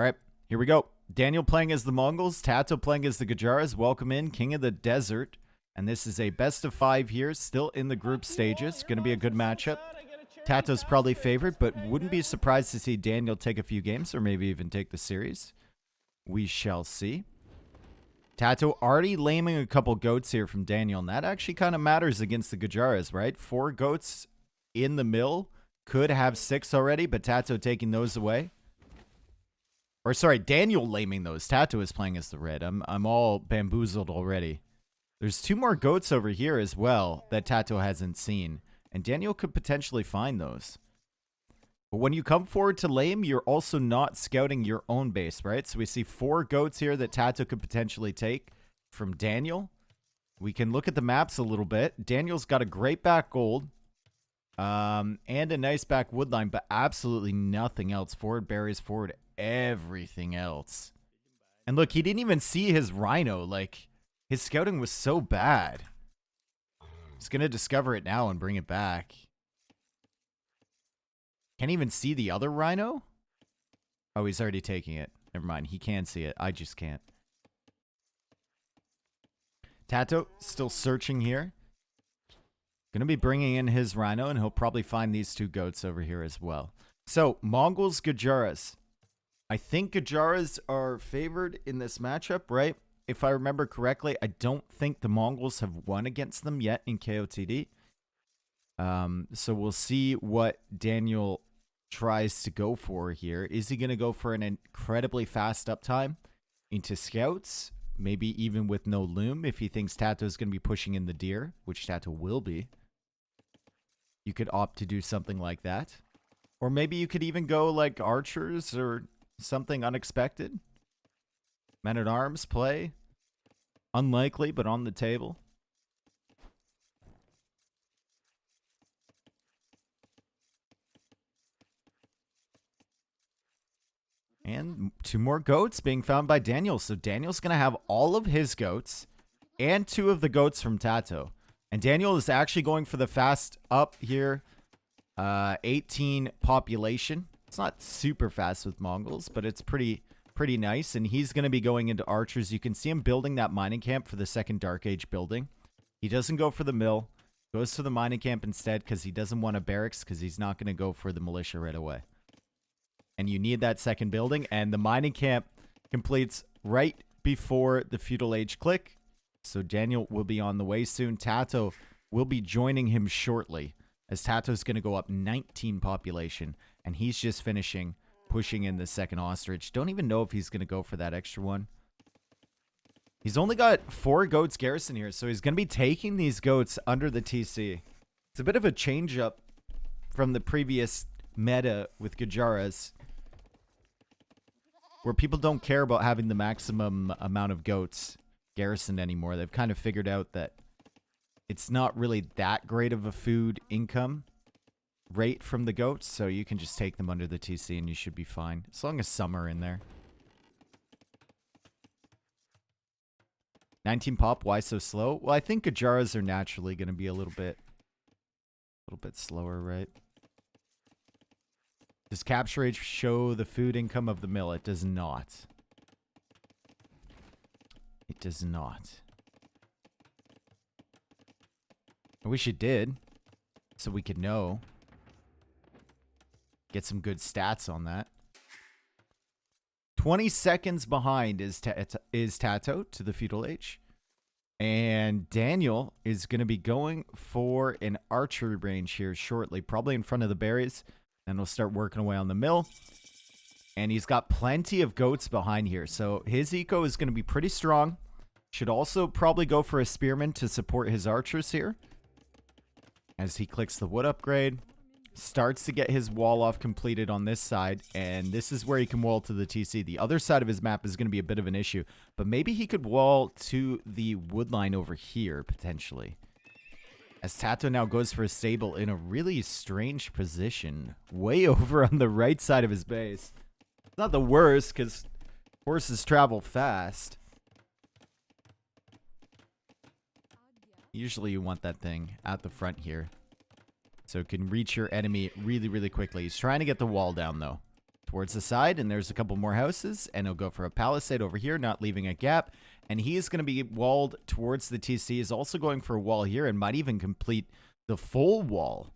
All right, here we go. Daniel playing as the Mongols, TaToH playing as the Gujaras. Welcome in, King of the Desert. And this is a best of 5 here, still in the group stages. Going to be a good matchup. TaToH's probably favored, but wouldn't be surprised to see Daniel take a few games or maybe even take the series. We shall see. TaToH already laming a couple goats here from Daniel, and that actually kind of matters against the Gujaras, right? 4 goats in the mill. Could have 6 already, but TaToH taking those away. Or sorry, Daniel laming those. TaToH is playing as the red. I'm all bamboozled already. There's 2 more goats over here as well that TaToH hasn't seen. And Daniel could potentially find those. But when you come forward to lame, you're also not scouting your own base, right? So we see 4 goats here that TaToH could potentially take from Daniel. We can look at the maps a little bit. Daniel's got a great back gold. And a nice back woodline, but absolutely nothing else. Forward berries, forward everything else. And look, he didn't even see his rhino. Like, his scouting was so bad. He's going to discover it now and bring it back. Can't even see the other rhino? Oh, he's already taking it. Never mind. He can see it. I just can't. TaToH still searching here. Going to be bringing in his rhino, and he'll probably find these 2 goats over here as well. So, Mongols, Gujaras. I think Gujaras are favored in this matchup, right? If I remember correctly, I don't think the Mongols have won against them yet in KOTD. So we'll see what Daniel tries to go for here. Is he going to go for an incredibly fast uptime into scouts? Maybe even with no loom if he thinks TaToH is going to be pushing in the deer, which TaToH will be. You could opt to do something like that. Or maybe you could even go like archers or something unexpected. Men-at-arms play. Unlikely, but on the table. And 2 more goats being found by Daniel. So Daniel's going to have all of his goats and 2 of the goats from TaToH. And Daniel is actually going for the fast up here. 18 population. It's not super fast with Mongols, but it's pretty nice. And he's going to be going into archers. You can see him building that mining camp for the second Dark Age building. He doesn't go for the mill. Goes to the mining camp instead because he doesn't want a barracks because he's not going to go for the militia right away. And you need that second building. And the mining camp completes right before the feudal age click. So Daniel will be on the way soon. TaToH will be joining him shortly, as TaToH's going to go up 19 population. And he's just finishing pushing in the second ostrich. Don't even know if he's going to go for that extra one. He's only got 4 goats garrison here, so he's going to be taking these goats under the TC. It's a bit of a change up from the previous meta with Gujaras, where people don't care about having the maximum amount of goats garrisoned anymore. They've kind of figured out that it's not really that great of a food income rate from the goats, so you can just take them under the TC and you should be fine, as long as some are in there. 19 pop, why so slow? Well, I think Gujaras are naturally going to be a little bit slower, right? Does capture age show the food income of the mill? It does not. It does not. I wish it did, so we could know. Get some good stats on that. 20 seconds behind is TaToH to the feudal age. And Daniel is going to be going for an archery range here shortly, probably in front of the berries. And we'll start working away on the mill. And he's got plenty of goats behind here. So his eco is going to be pretty strong. Should also probably go for a spearman to support his archers here. As he clicks the wood upgrade. Starts to get his wall off completed on this side. And this is where he can wall to the TC. The other side of his map is going to be a bit of an issue. But maybe he could wall to the wood line over here, potentially. As TaToH now goes for a stable in a really strange position. Way over on the right side of his base. It's not the worst, because horses travel fast. Usually you want that thing at the front here, so it can reach your enemy really, really quickly. He's trying to get the wall down, though. towards the side, and there's a couple more houses, and he'll go for a palisade over here, not leaving a gap. And he is going to be walled towards the TC. He's also going for a wall here and might even complete the full wall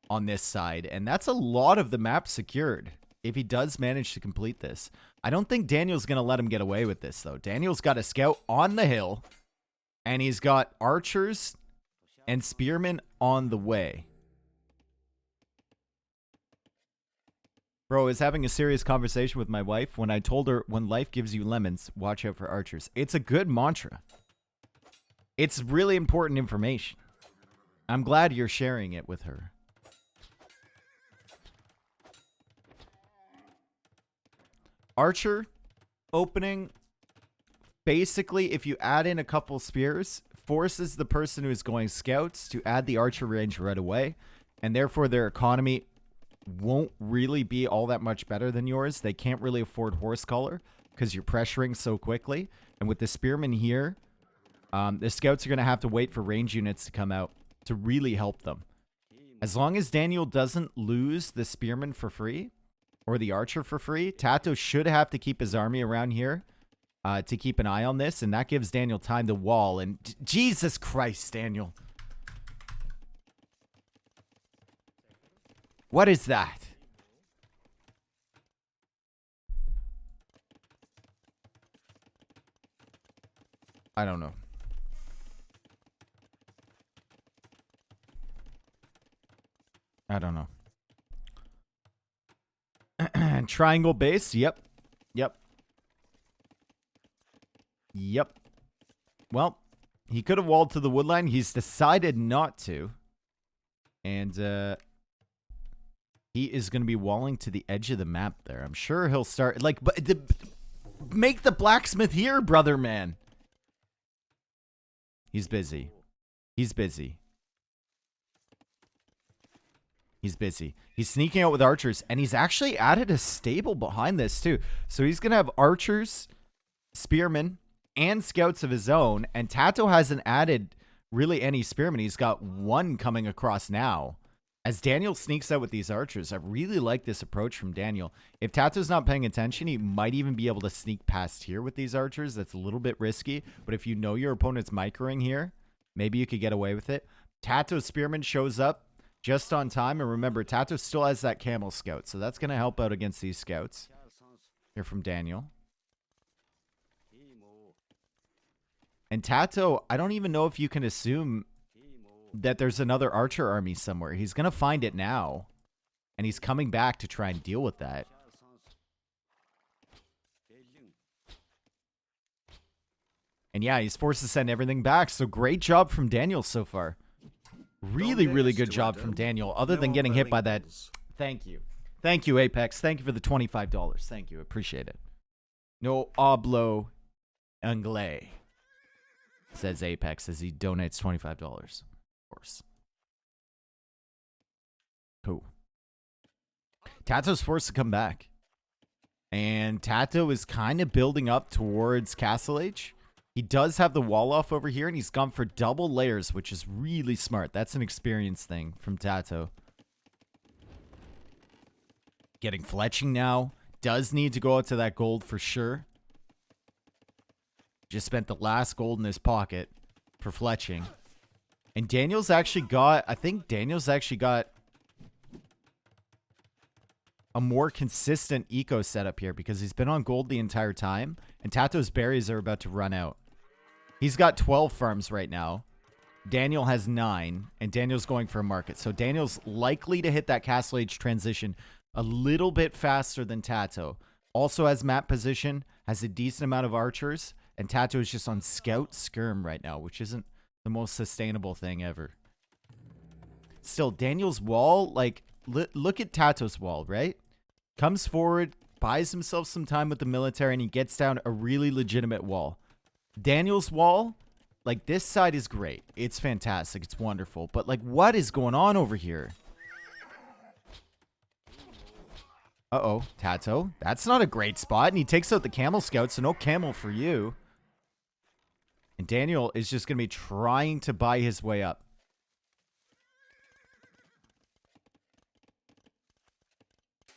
on this side. And that's a lot of the map secured if he does manage to complete this. I don't think Daniel's going to let him get away with this, though. Daniel's got a scout on the hill, and he's got archers and spearmen on the way. Bro, I was having a serious conversation with my wife when I told her, when life gives you lemons, watch out for archers. It's a good mantra. It's really important information. I'm glad you're sharing it with her. Archer opening, basically, if you add in a couple spears, forces the person who is going scouts to add the archer range right away, and therefore their economy won't really be all that much better than yours. They can't really afford horse collar because you're pressuring so quickly. And with the spearmen here, the scouts are going to have to wait for range units to come out to really help them. As long as Daniel doesn't lose the spearman for free or the archer for free, TaToH should have to keep his army around here to keep an eye on this. And that gives Daniel time to wall. And Jesus Christ, Daniel. What is that? I don't know. I don't know. Triangle base. Yep. Yep. Yep. Well, he could have walled to the wood line. He's decided not to. And, he is going to be walling to the edge of the map there. I'm sure he'll start... Like, make the blacksmith here, brother man. He's busy. He's busy. He's busy. He's sneaking out with archers, and he's actually added a stable behind this, too. So he's going to have archers, spearmen, and scouts of his own, and TaToH hasn't added really any spearmen. He's got one coming across now. As Daniel sneaks out with these archers, I really like this approach from Daniel. If TaToH's not paying attention, he might even be able to sneak past here with these archers. That's a little bit risky, but if you know your opponent's microing here, maybe you could get away with it. TaToH's spearman shows up just on time, and remember, TaToH still has that camel scout, so that's going to help out against these scouts. Here from Daniel. And TaToH, I don't even know if you can assume that there's another archer army somewhere. He's going to find it now. And he's coming back to try and deal with that. And yeah, he's forced to send everything back. So great job from Daniel so far. Really, really good job from Daniel. Other than getting hit by that. Thank you. Thank you, Apex. Thank you for the $25. Thank you. Appreciate it. No hablo anglais, says Apex as he donates $25. Course. Cool. TaToH's forced to come back. And TaToH is kind of building up towards Castle Age. He does have the wall off over here, and he's gone for double layers, which is really smart. That's an experience thing from TaToH. Getting fletching now. Does need to go out to that gold for sure. Just spent the last gold in his pocket for fletching. And Daniel's actually got, I think Daniel's actually got a more consistent eco setup here because he's been on gold the entire time. And TaToH's berries are about to run out. He's got 12 farms right now. Daniel has 9. And Daniel's going for a market. So Daniel's likely to hit that Castle Age transition a little bit faster than TaToH. Also has map position, has a decent amount of archers. And TaToH is just on scout skirm right now, which isn't the most sustainable thing ever. Still, Daniel's wall, like, look at TaToH's wall, right? Comes forward, buys himself some time with the military, and he gets down a really legitimate wall. Daniel's wall, like, this side is great. It's fantastic. It's wonderful. But, like, what is going on over here? Uh-oh, TaToH. That's not a great spot, and he takes out the camel scout, so no camel for you. And Daniel is just going to be trying to buy his way up.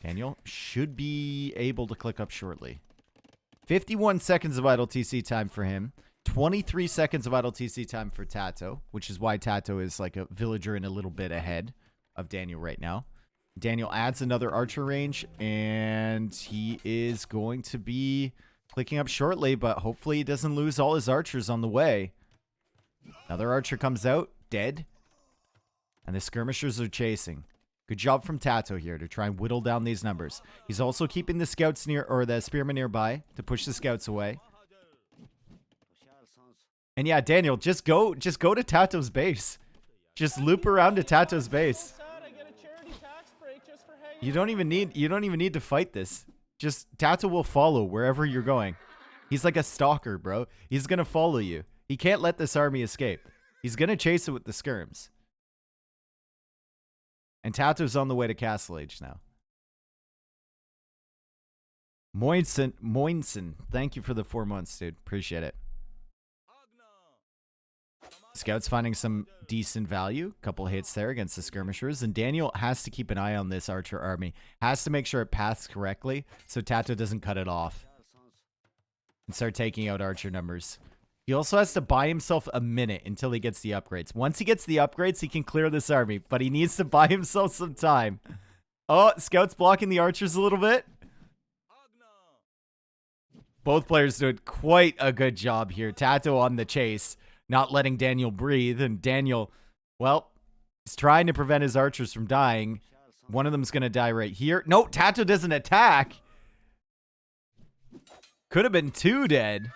Daniel should be able to click up shortly. 51 seconds of idle TC time for him. 23 seconds of idle TC time for TaToH, which is why TaToH is like a villager and a little bit ahead of Daniel right now. Daniel adds another archer range, and he is going to be clicking up shortly, but hopefully he doesn't lose all his archers on the way. Another archer comes out, dead. And the skirmishers are chasing. Good job from TaToH here to try and whittle down these numbers. He's also keeping the scouts near, or the spearmen nearby to push the scouts away. And yeah, Daniel, just go to TaToH's base. Just loop around to TaToH's base. You don't even need to fight this. Just TaToH will follow wherever you're going. He's like a stalker, bro. He's gonna follow you. He can't let this army escape. He's gonna chase it with the skirms. And TaToH's on the way to Castle Age now. Moinson, thank you for the 4 months, dude. Appreciate it. Scouts finding some decent value. Couple hits there against the skirmishers. And Daniel has to keep an eye on this archer army. Has to make sure it paths correctly so TaToH doesn't cut it off and start taking out archer numbers. He also has to buy himself a minute until he gets the upgrades. Once he gets the upgrades, he can clear this army. But he needs to buy himself some time. Oh, Scout's blocking the archers a little bit. Both players doing quite a good job here. TaToH on the chase, not letting Daniel breathe. And Daniel, well, he's trying to prevent his archers from dying. One of them's going to die right here. No, TaToH doesn't attack. Could have been 2 dead.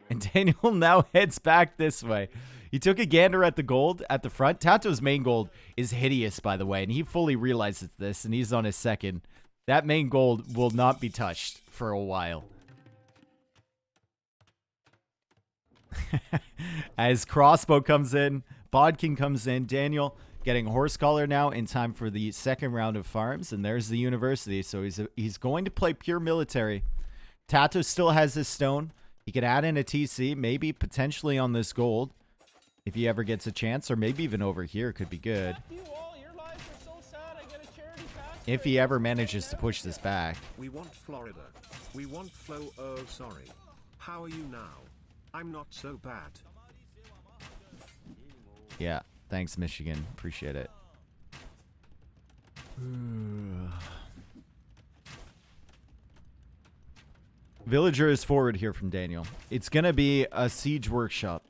And Daniel now heads back this way. He took a gander at the gold at the front. TaToH's main gold is hideous, by the way, and he fully realizes this, and he's on his second. That main gold will not be touched for a while. As Crossbow comes in, Bodkin comes in, Daniel getting Horse Collar now in time for the second round of farms, and there's the university, so he's going to play pure military. TaToH still has his stone. He could add in a TC, maybe potentially on this gold, if he ever gets a chance, or maybe even over here could be good. If he ever manages to push this back. We want Florida. We want Flo. Oh, sorry. How are you now? I'm not so bad. Yeah, thanks, Michigan. Appreciate it. Villager is forward here from Daniel. It's going to be a siege workshop.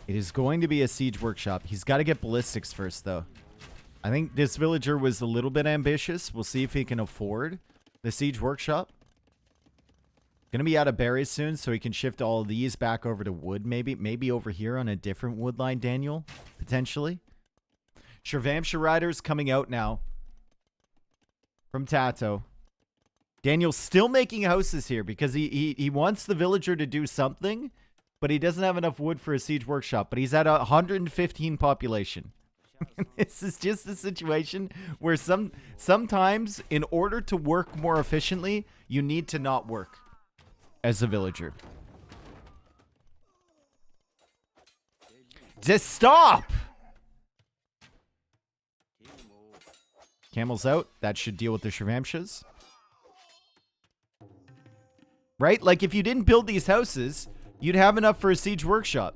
It is going to be a siege workshop. He's got to get ballistics first, though. I think this villager was a little bit ambitious. We'll see if he can afford the siege workshop. Going to be out of berries soon, so he can shift all of these back over to wood, maybe. Maybe over here on a different wood line, Daniel, potentially. Shirvamshire Riders coming out now from TaToH. Daniel's still making houses here because he wants the villager to do something, but he doesn't have enough wood for a siege workshop. But he's at 115 population. This is just a situation where sometimes in order to work more efficiently, you need to not work as a villager. Just stop! Camels out. That should deal with the Shirvamshires. Right? Like, if you didn't build these houses, you'd have enough for a siege workshop.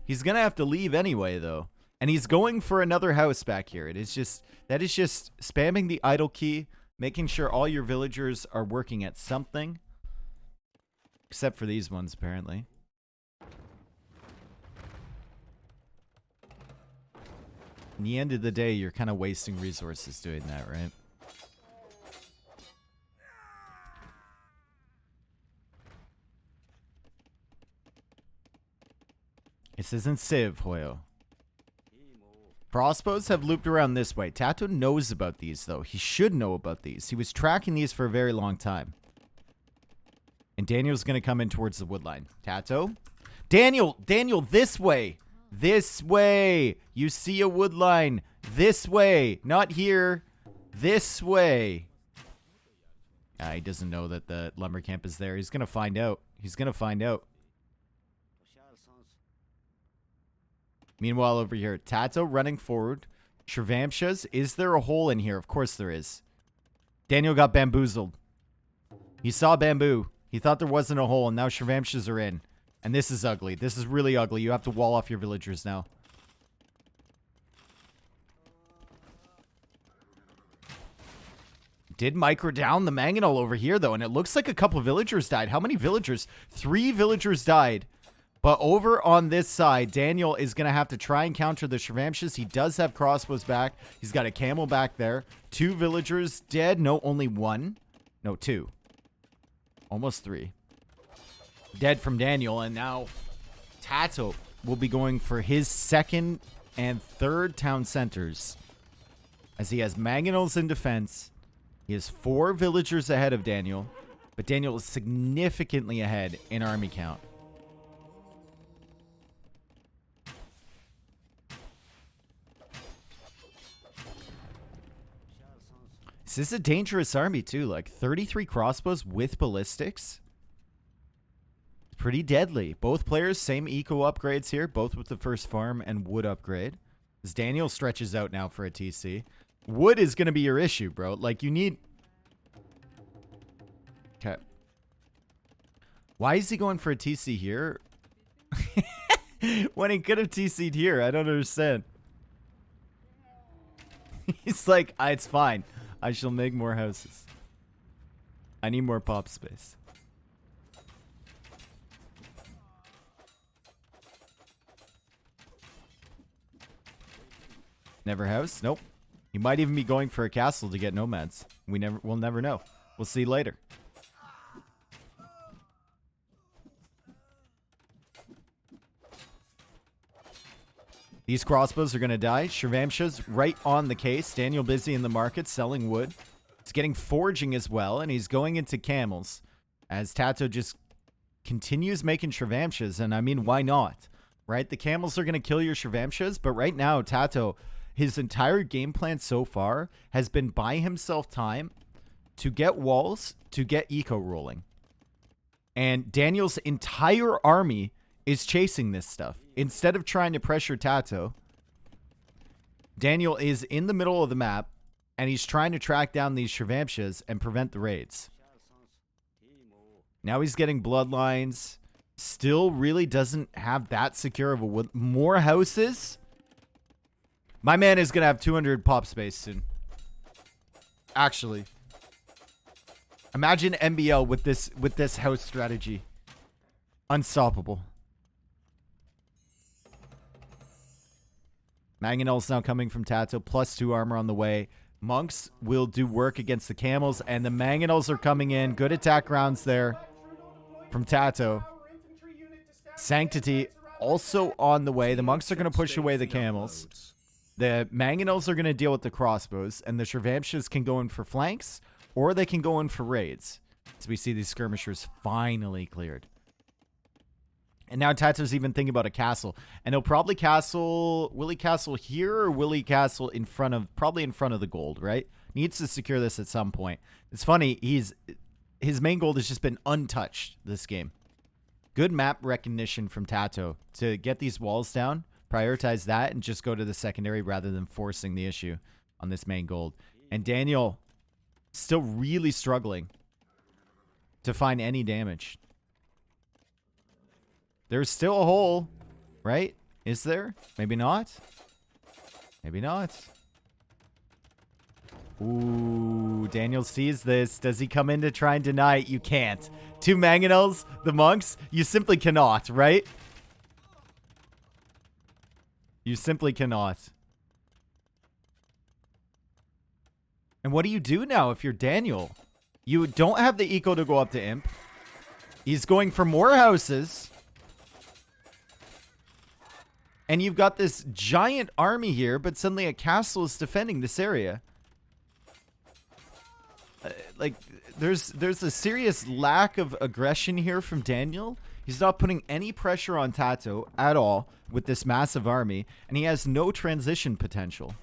He's going to have to leave anyway, though. And he's going for another house back here. That is just spamming the idle key, making sure all your villagers are working at something. Except for these ones, apparently. In the end of the day, you're kind of wasting resources doing that, right? This isn't Civ, Hoyo. Crossbows have looped around this way. TaToH knows about these, though. He should know about these. He was tracking these for a very long time. And Daniel's going to come in towards the wood line. TaToH? Daniel, this way. This way. You see a wood line. This way. Not here. This way. He doesn't know that the lumber camp is there. He's going to find out. He's going to find out. Meanwhile, over here, TaToH running forward, Shravamshas. Is there a hole in here? Of course there is. Daniel got bamboozled. He saw bamboo. He thought there wasn't a hole, and now Shravamshas are in. And this is ugly. This is really ugly. You have to wall off your villagers now. Did micro down the mangonel over here, though, and it looks like a couple villagers died. How many villagers? 3 villagers died. But over on this side, Daniel is going to have to try and counter the Shravamshas. He does have crossbows back. He's got a camel back there. 2 villagers dead. No, only 1. No, 2. Almost 3. Dead from Daniel. And now TaToH will be going for his 2nd and 3rd town centers. As he has mangonels in defense. He has 4 villagers ahead of Daniel. But Daniel is significantly ahead in army count. This is a dangerous army, too. Like, 33 crossbows with ballistics. Pretty deadly. Both players, same eco upgrades here. Both with the first farm and wood upgrade. As Daniel stretches out now for a TC. Wood is going to be your issue, bro. Like, you need... Okay. Why is he going for a TC here? When he could have TC'd here. I don't understand. He's like, it's fine. I shall make more houses. I need more pop space. Never house? Nope. He might even be going for a castle to get nomads. We'll never know. We'll see later. These crossbows are going to die. Shravamsha's right on the case. Daniel busy in the market selling wood. He's getting foraging as well, and he's going into camels. As TaToH just continues making Shravamshas, and I mean, why not? Right? The camels are going to kill your Shravamshas, but right now, TaToH, his entire game plan so far has been buy himself time to get walls, to get eco rolling. And Daniel's entire army is chasing this stuff. Instead of trying to pressure TaToH, Daniel is in the middle of the map, and he's trying to track down these Shravamshas and prevent the raids. Now he's getting bloodlines. Still really doesn't have that secure of a wood. More houses. My man is going to have 200 pop space soon. Actually. Imagine MBL with this house strategy. Unstoppable. Mangonel's now coming from TaToH. +2 armor on the way. Monks will do work against the camels. And the Mangonels are coming in. Good attack rounds there from TaToH. Sanctity also on the way. The monks are going to push away the camels. The Mangonels are going to deal with the crossbows. And the Shravamshas can go in for flanks. Or they can go in for raids. As we see these skirmishers finally cleared. And now TaToH's even thinking about a castle. And he'll probably castle... Will he castle here or will he castle in front of... Probably in front of the gold, right? Needs to secure this at some point. It's funny. His main gold has just been untouched this game. Good map recognition from TaToH to get these walls down. Prioritize that and just go to the secondary rather than forcing the issue on this main gold. And Daniel still really struggling to find any damage. There's still a hole, right? Is there? Maybe not. Maybe not. Ooh, Daniel sees this. Does he come in to try and deny it? You can't. 2 Mangonels, the monks, you simply cannot, right? You simply cannot. And what do you do now if you're Daniel? You don't have the eco to go up to Imp. He's going for more houses. And you've got this giant army here, but suddenly a castle is defending this area. Like, there's a serious lack of aggression here from Daniel. He's not putting any pressure on TaToH at all with this massive army, and he has no transition potential.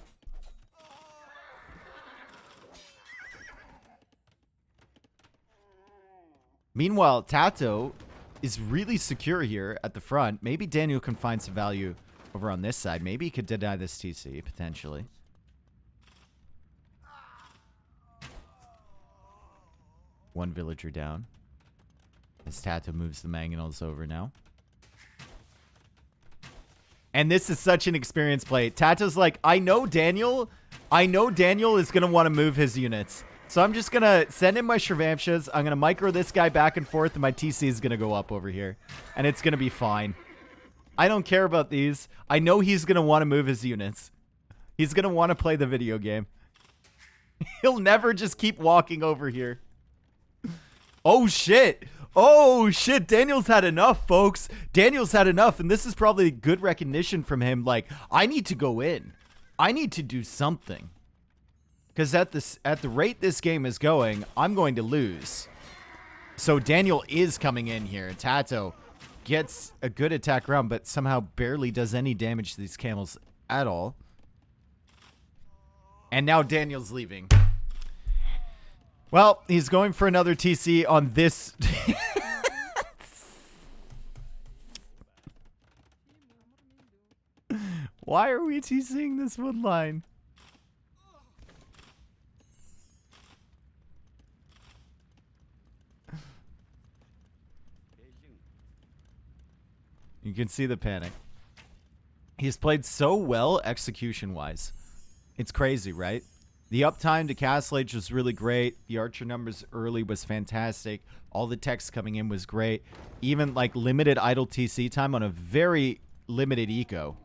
Meanwhile, TaToH is really secure here at the front. Maybe Daniel can find some value over on this side. Maybe he could deny this TC, potentially. One villager down. As TaToH moves the mangonels over now. And this is such an experienced play. TaToH's like, I know Daniel is going to want to move his units. So I'm just going to send in my Shravamshas. I'm going to micro this guy back and forth, and my TC is going to go up over here. And it's going to be fine. I don't care about these. I know he's going to want to move his units. He's going to want to play the video game. He'll never just keep walking over here. Oh, shit. Oh, shit. Daniel's had enough, folks. Daniel's had enough. And this is probably good recognition from him. Like, I need to go in. I need to do something. Because at the rate this game is going, I'm going to lose. So Daniel is coming in here. TaToH gets a good attack round, but somehow barely does any damage to these camels at all. And now Daniel's leaving. Well, he's going for another TC on this. Why are we TCing this wood line? You can see the panic. He's played so well execution-wise. It's crazy, right? The uptime to Castle Age was really great. The archer numbers early was fantastic. All the text coming in was great. Even like limited idle TC time on a very limited eco.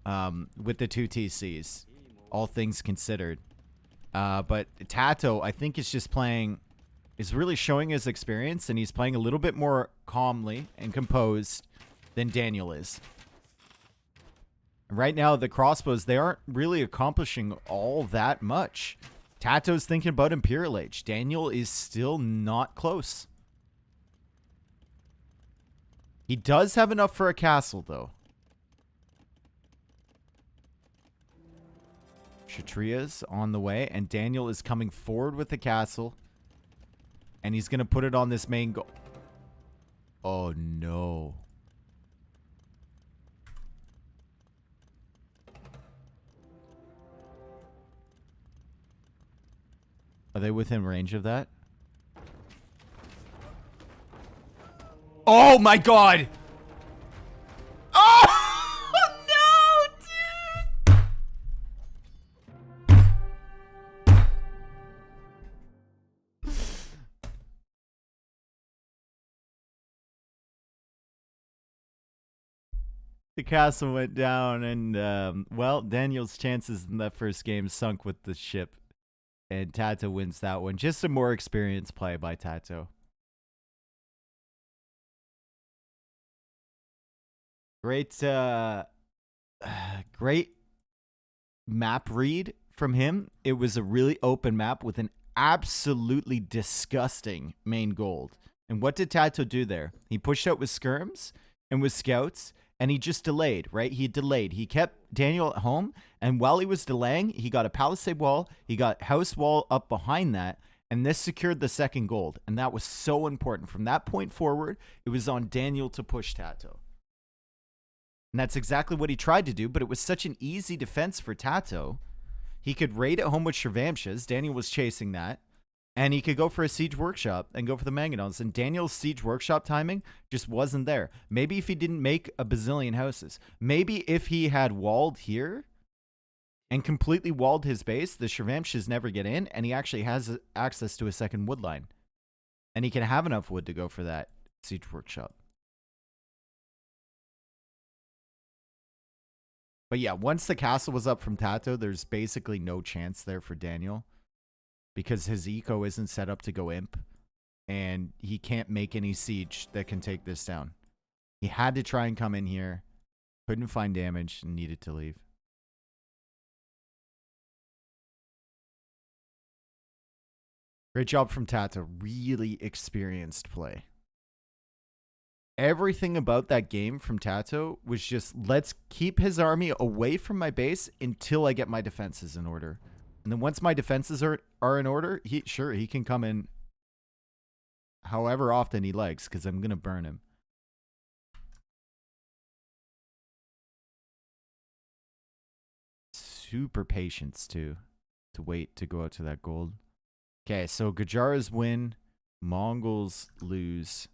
With the 2 TCs. All things considered. But TaToH, I think, is just playing... is really showing his experience. And he's playing a little bit more calmly and composed than Daniel is. Right now, the crossbows, they aren't really accomplishing all that much. TaToH's thinking about Imperial Age. Daniel is still not close. He does have enough for a castle, though. Kshatriya's on the way, and Daniel is coming forward with the castle. And he's going to put it on this main goal. Oh, no. Are they within range of that? Oh my god! Oh no, dude! The castle went down, and well, Daniel's chances in that first game sunk with the ship. And TaToH wins that one. Just a more experienced play by TaToH. Great, great map read from him. It was a really open map with an absolutely disgusting main gold. And what did TaToH do there? He pushed out with skirms and with scouts, and he just delayed, right? He delayed. He kept Daniel at home, and while he was delaying, he got a palisade wall, he got house wall up behind that, and this secured the second gold. And that was so important. From that point forward, it was on Daniel to push TaToH. And that's exactly what he tried to do, but it was such an easy defense for TaToH. He could raid at home with Shravamshas. Daniel was chasing that. And he could go for a siege workshop and go for the mangonels. And Daniel's siege workshop timing just wasn't there. Maybe if he didn't make a bazillion houses. Maybe if he had walled here and completely walled his base, the Shravamshas never get in, and he actually has access to a second wood line. And he can have enough wood to go for that siege workshop. But yeah, once the castle was up from TaToH, there's basically no chance there for Daniel. Because his eco isn't set up to go imp. And he can't make any siege that can take this down. He had to try and come in here. Couldn't find damage and needed to leave. Great job from TaToH. Really experienced play. Everything about that game from TaToH was just, let's keep his army away from my base until I get my defenses in order. And then once my defenses are in order, he can come in however often he likes, because I'm going to burn him. Super patience, too, to wait to go out to that gold. Okay, so Gajara's win Mongols lose.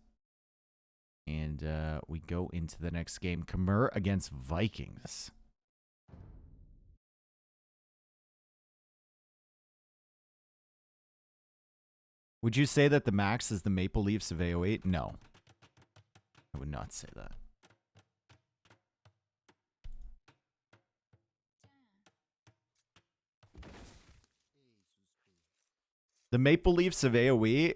And we go into the next game. Khmer against Vikings. Would you say that the max is the Maple Leafs of AO8? No. I would not say that. The Maple Leafs of AOE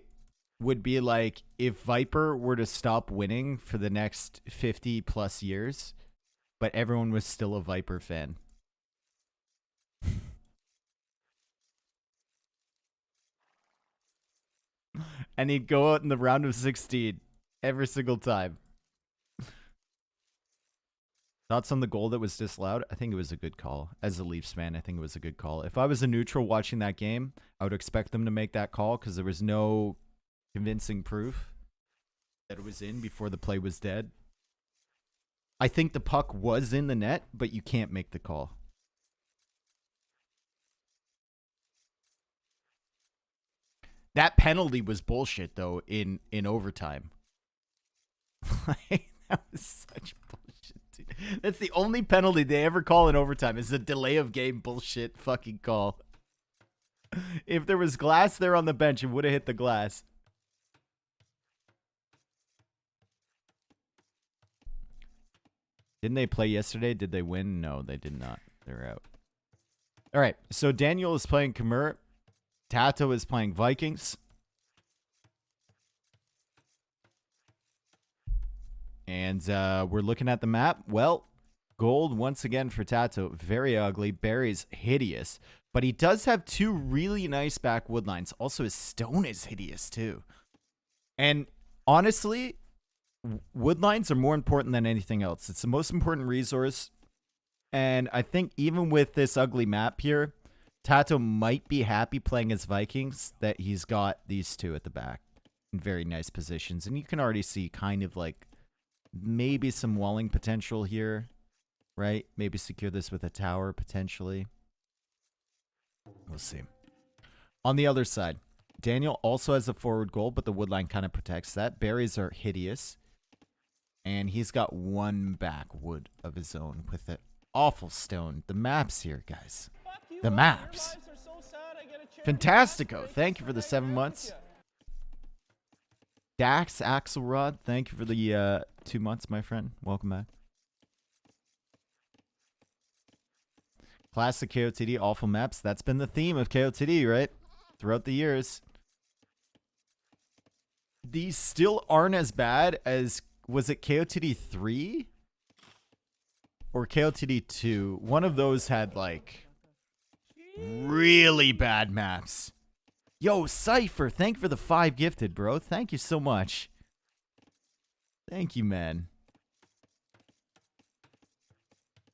would be like if Viper were to stop winning for the next 50 plus years, but everyone was still a Viper fan. And he'd go out in the round of 16 every single time. Thoughts on the goal that was disallowed? I think it was a good call. As a Leafs fan, I think it was a good call. If I was a neutral watching that game, I would expect them to make that call because there was no convincing proof that it was in before the play was dead. I think the puck was in the net, but you can't make the call. That penalty was bullshit, though, in overtime. That was such bullshit, dude. That's the only penalty they ever call in overtime is a delay of game bullshit fucking call. If there was glass there on the bench, it would have hit the glass. Didn't they play yesterday? Did they win? No, they did not. They're out. All right, so Daniel is playing Khmer. TaToH is playing Vikings. And we're looking at the map. Well, gold once again for TaToH. Very ugly. Barry's hideous. But he does have two really nice back wood lines. Also, his stone is hideous, too. And honestly, wood lines are more important than anything else. It's the most important resource. And I think even with this ugly map here, TaToH might be happy playing as Vikings that he's got these two at the back in very nice positions. And you can already see kind of like maybe some walling potential here, right? Maybe secure this with a tower potentially. We'll see. On the other side, Daniel also has a forward goal, but the wood line kind of protects that. Berries are hideous. And he's got one back wood of his own with it. Awful stone. The maps here, guys. The maps. Fantastico. Thank you for the 7 months. Dax Axelrod. Thank you for the 2 months, my friend. Welcome back. Classic KOTD. Awful maps. That's been the theme of KOTD, right? Throughout the years. These still aren't as bad as... Was it KOTD 3? Or KOTD 2? One of those had, like, really bad maps. Yo, Cypher, thank you for the 5 gifted, bro. Thank you so much. Thank you, man.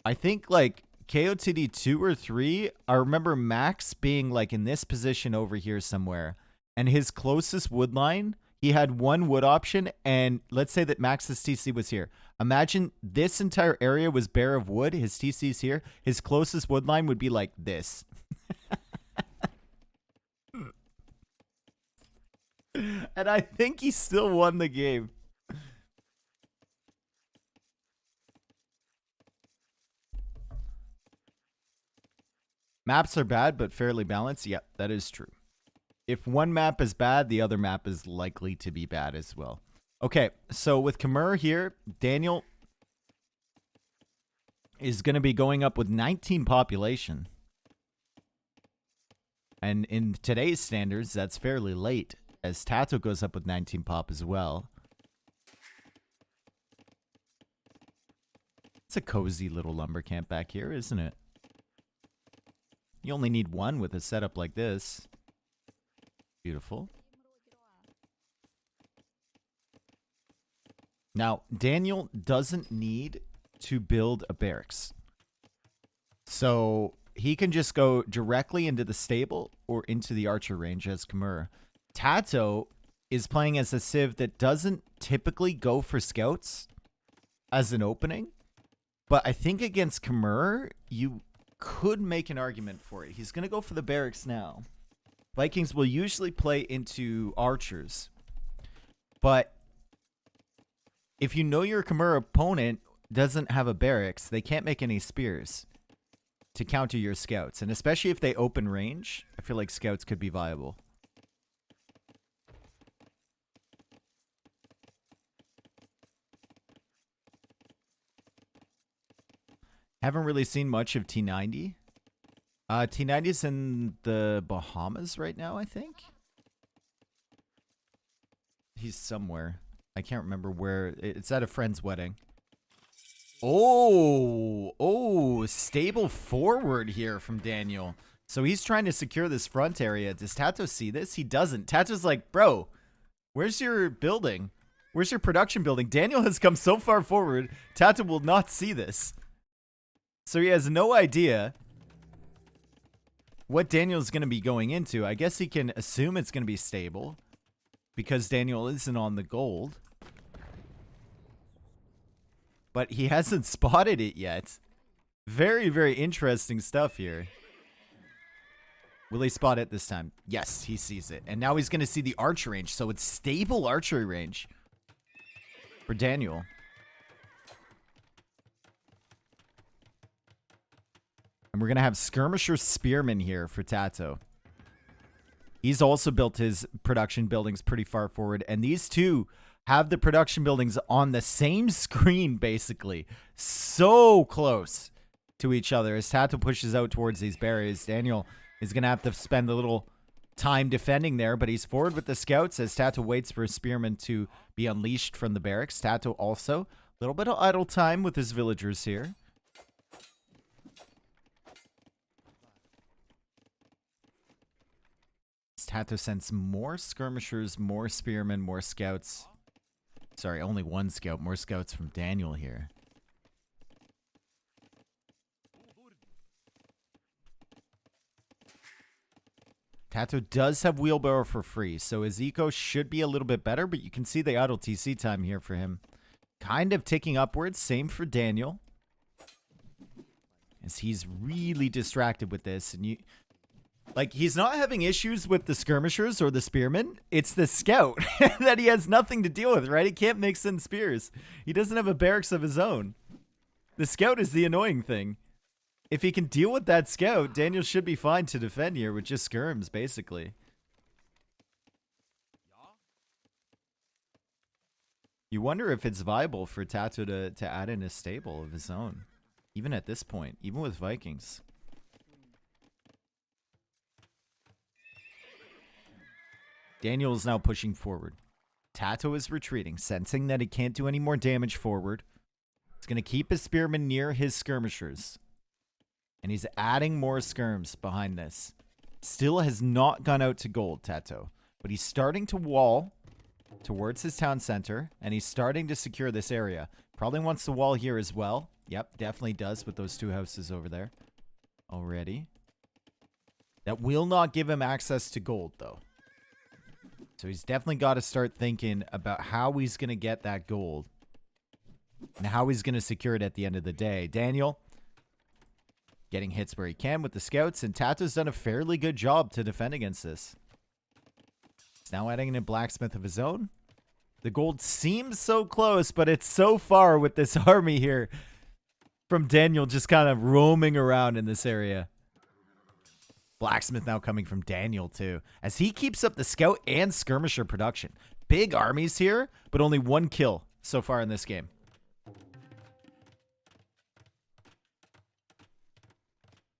I think, like, KOTD 2 or 3, I remember Max being, like, in this position over here somewhere. And his closest wood line... He had one wood option, and let's say that Max's TC was here. Imagine this entire area was bare of wood. His TC's here. His closest wood line would be like this. And I think he still won the game. Maps are bad, but fairly balanced. Yeah, that is true. If one map is bad, the other map is likely to be bad as well. Okay, so with Khmer here, Daniel is going to be going up with 19 population. And in today's standards, that's fairly late, as TaToH goes up with 19 pop as well. It's a cozy little lumber camp back here, isn't it? You only need one with a setup like this. Beautiful. Now, Daniel doesn't need to build a barracks. So he can just go directly into the stable or into the archer range as Khmer. TaToH is playing as a civ that doesn't typically go for scouts as an opening. But I think against Khmer, you could make an argument for it. He's going to go for the barracks now. Vikings will usually play into archers But if you know your Khmer opponent doesn't have a barracks, they can't make any spears to counter your scouts. And especially if they open range, I feel like scouts could be viable. Haven't really seen much of T90. T90's in the Bahamas right now, I think. He's somewhere. I can't remember where. It's at a friend's wedding. Oh, stable forward here from Daniel. So he's trying to secure this front area. Does TaToH see this? He doesn't. TaToH's like, bro, where's your building? Where's your production building? Daniel has come so far forward. TaToH will not see this. So he has no idea what Daniel's going to be going into. I guess he can assume it's going to be stable because Daniel isn't on the gold. But he hasn't spotted it yet. Very, very interesting stuff here. Will he spot it this time? Yes, he sees it. And now he's going to see the archer range. So it's stable archery range for Daniel. And we're going to have skirmisher spearmen here for TaToH. He's also built his production buildings pretty far forward. And these two have the production buildings on the same screen, basically. So close to each other. As TaToH pushes out towards these barriers, Daniel is going to have to spend a little time defending there. But he's forward with the scouts as TaToH waits for his spearmen to be unleashed from the barracks. TaToH also a little bit of idle time with his villagers here. TaToH sends more skirmishers, more spearmen, more scouts. Sorry, only one scout. More scouts from Daniel here. TaToH does have wheelbarrow for free, so his eco should be a little bit better, but you can see the idle TC time here for him. Kind of ticking upwards. Same for Daniel. As he's really distracted with this. And like, he's not having issues with the skirmishers or the spearmen. It's the scout that he has nothing to deal with, right? He can't mix in spears. He doesn't have a barracks of his own. The scout is the annoying thing. If he can deal with that scout, Daniel should be fine to defend here with just skirms, basically. You wonder if it's viable for TaToH to add in a stable of his own. Even at this point, even with Vikings. Daniel is now pushing forward. TaToH is retreating, sensing that he can't do any more damage forward. He's going to keep his spearmen near his skirmishers. And he's adding more skirms behind this. Still has not gone out to gold, TaToH. But he's starting to wall towards his town center. And he's starting to secure this area. Probably wants to wall here as well. Yep, definitely does with those two houses over there. Already. That will not give him access to gold, though. So he's definitely got to start thinking about how he's going to get that gold. And how he's going to secure it at the end of the day. Daniel getting hits where he can with the scouts. And TaToH's done a fairly good job to defend against this. He's now adding in a blacksmith of his own. The gold seems so close, but it's so far with this army here. From Daniel just kind of roaming around in this area. Blacksmith now coming from Daniel, too. As he keeps up the scout and skirmisher production. Big armies here, but only one kill so far in this game.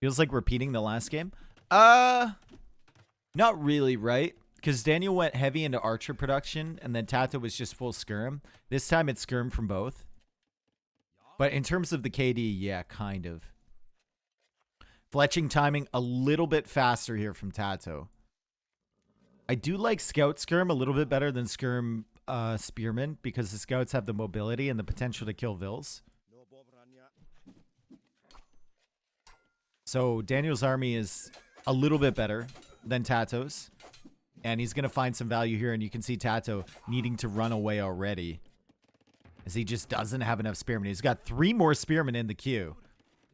Feels like repeating the last game. Not really, right? Because Daniel went heavy into archer production, and then TaToH was just full skirm. This time it's skirm from both. But in terms of the KD, yeah, kind of. Fletching timing a little bit faster here from TaToH. I do like scout skirm a little bit better than skirm spearmen because the scouts have the mobility and the potential to kill vills. So Daniel's army is a little bit better than TaToH's. And he's going to find some value here. And you can see TaToH needing to run away already. As he just doesn't have enough spearmen. He's got 3 more spearmen in the queue.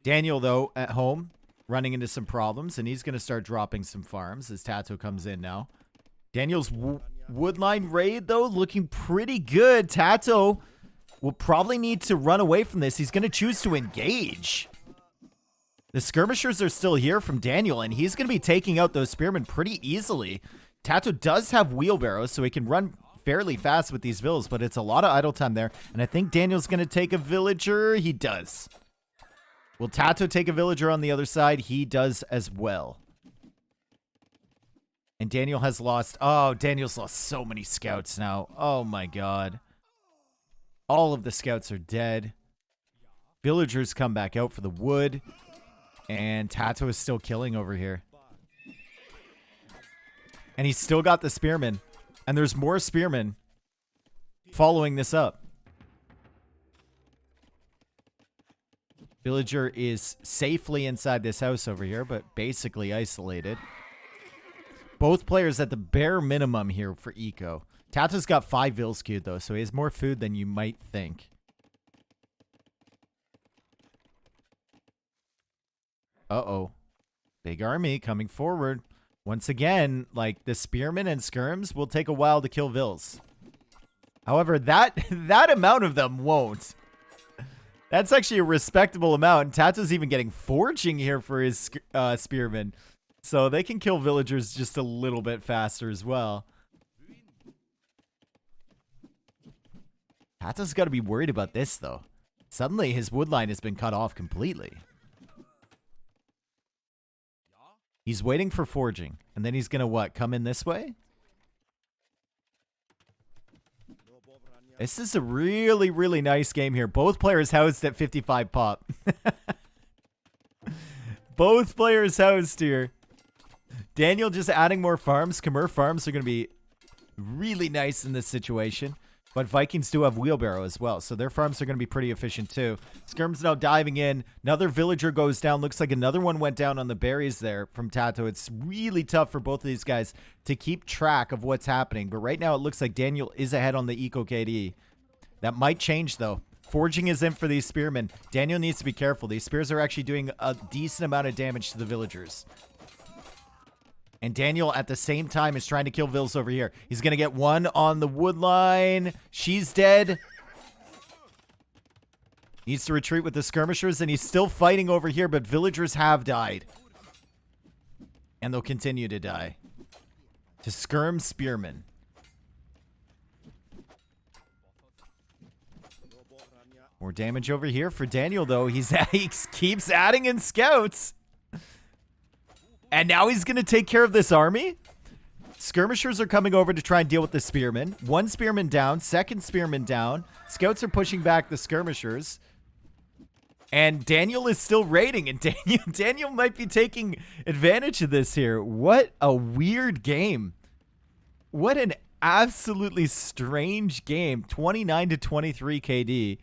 Daniel, though, at home, running into some problems. And he's going to start dropping some farms as TaToH comes in now. Daniel's Woodline raid, though, looking pretty good. TaToH will probably need to run away from this. He's going to choose to engage. The skirmishers are still here from Daniel, and he's going to be taking out those spearmen pretty easily. TaToH does have wheelbarrows, so he can run fairly fast with these villas, but it's a lot of idle time there. And I think Daniel's going to take a villager. He does. Will TaToH take a villager on the other side? He does as well. And Daniel has lost... Oh, Daniel's lost so many scouts now. Oh, my God. All of the scouts are dead. Villagers come back out for the wood. And TaToH is still killing over here. And he's still got the spearmen. And there's more spearmen following this up. Villager is safely inside this house over here, but basically isolated. Both players at the bare minimum here for eco. TaToH's got 5 vills queued, though, so he has more food than you might think. Uh-oh. Big army coming forward. Once again, like, the spearmen and skirms will take a while to kill vills. However, that amount of them won't. That's actually a respectable amount. And TaToH's even getting forging here for his spearmen. So they can kill villagers just a little bit faster as well. TaToH's got to be worried about this, though. Suddenly, his woodline has been cut off completely. He's waiting for forging. And then he's going to, what, come in this way? This is a really, really nice game here. Both players housed at 55 pop. Both players housed here. Daniel just adding more farms. Khmer farms are going to be really nice in this situation. But Vikings do have wheelbarrow as well, so their farms are going to be pretty efficient too. Skirm's now diving in. Another villager goes down. Looks like another one went down on the berries there from TaToH. It's really tough for both of these guys to keep track of what's happening. But right now it looks like Daniel is ahead on the Eco KD. That might change though. Forging is in for these spearmen. Daniel needs to be careful. These spears are actually doing a decent amount of damage to the villagers. And Daniel, at the same time, is trying to kill vills over here. He's going to get one on the wood line. She's dead. Needs to retreat with the skirmishers, and he's still fighting over here, but villagers have died. And they'll continue to die. To skirm spearmen. More damage over here for Daniel, though. He keeps adding in scouts. And now he's going to take care of this army? Skirmishers are coming over to try and deal with the spearmen. One spearman down. Second spearman down. Scouts are pushing back the skirmishers. And Daniel is still raiding. And Daniel might be taking advantage of this here. What a weird game. What an absolutely strange game. 29 to 23 KD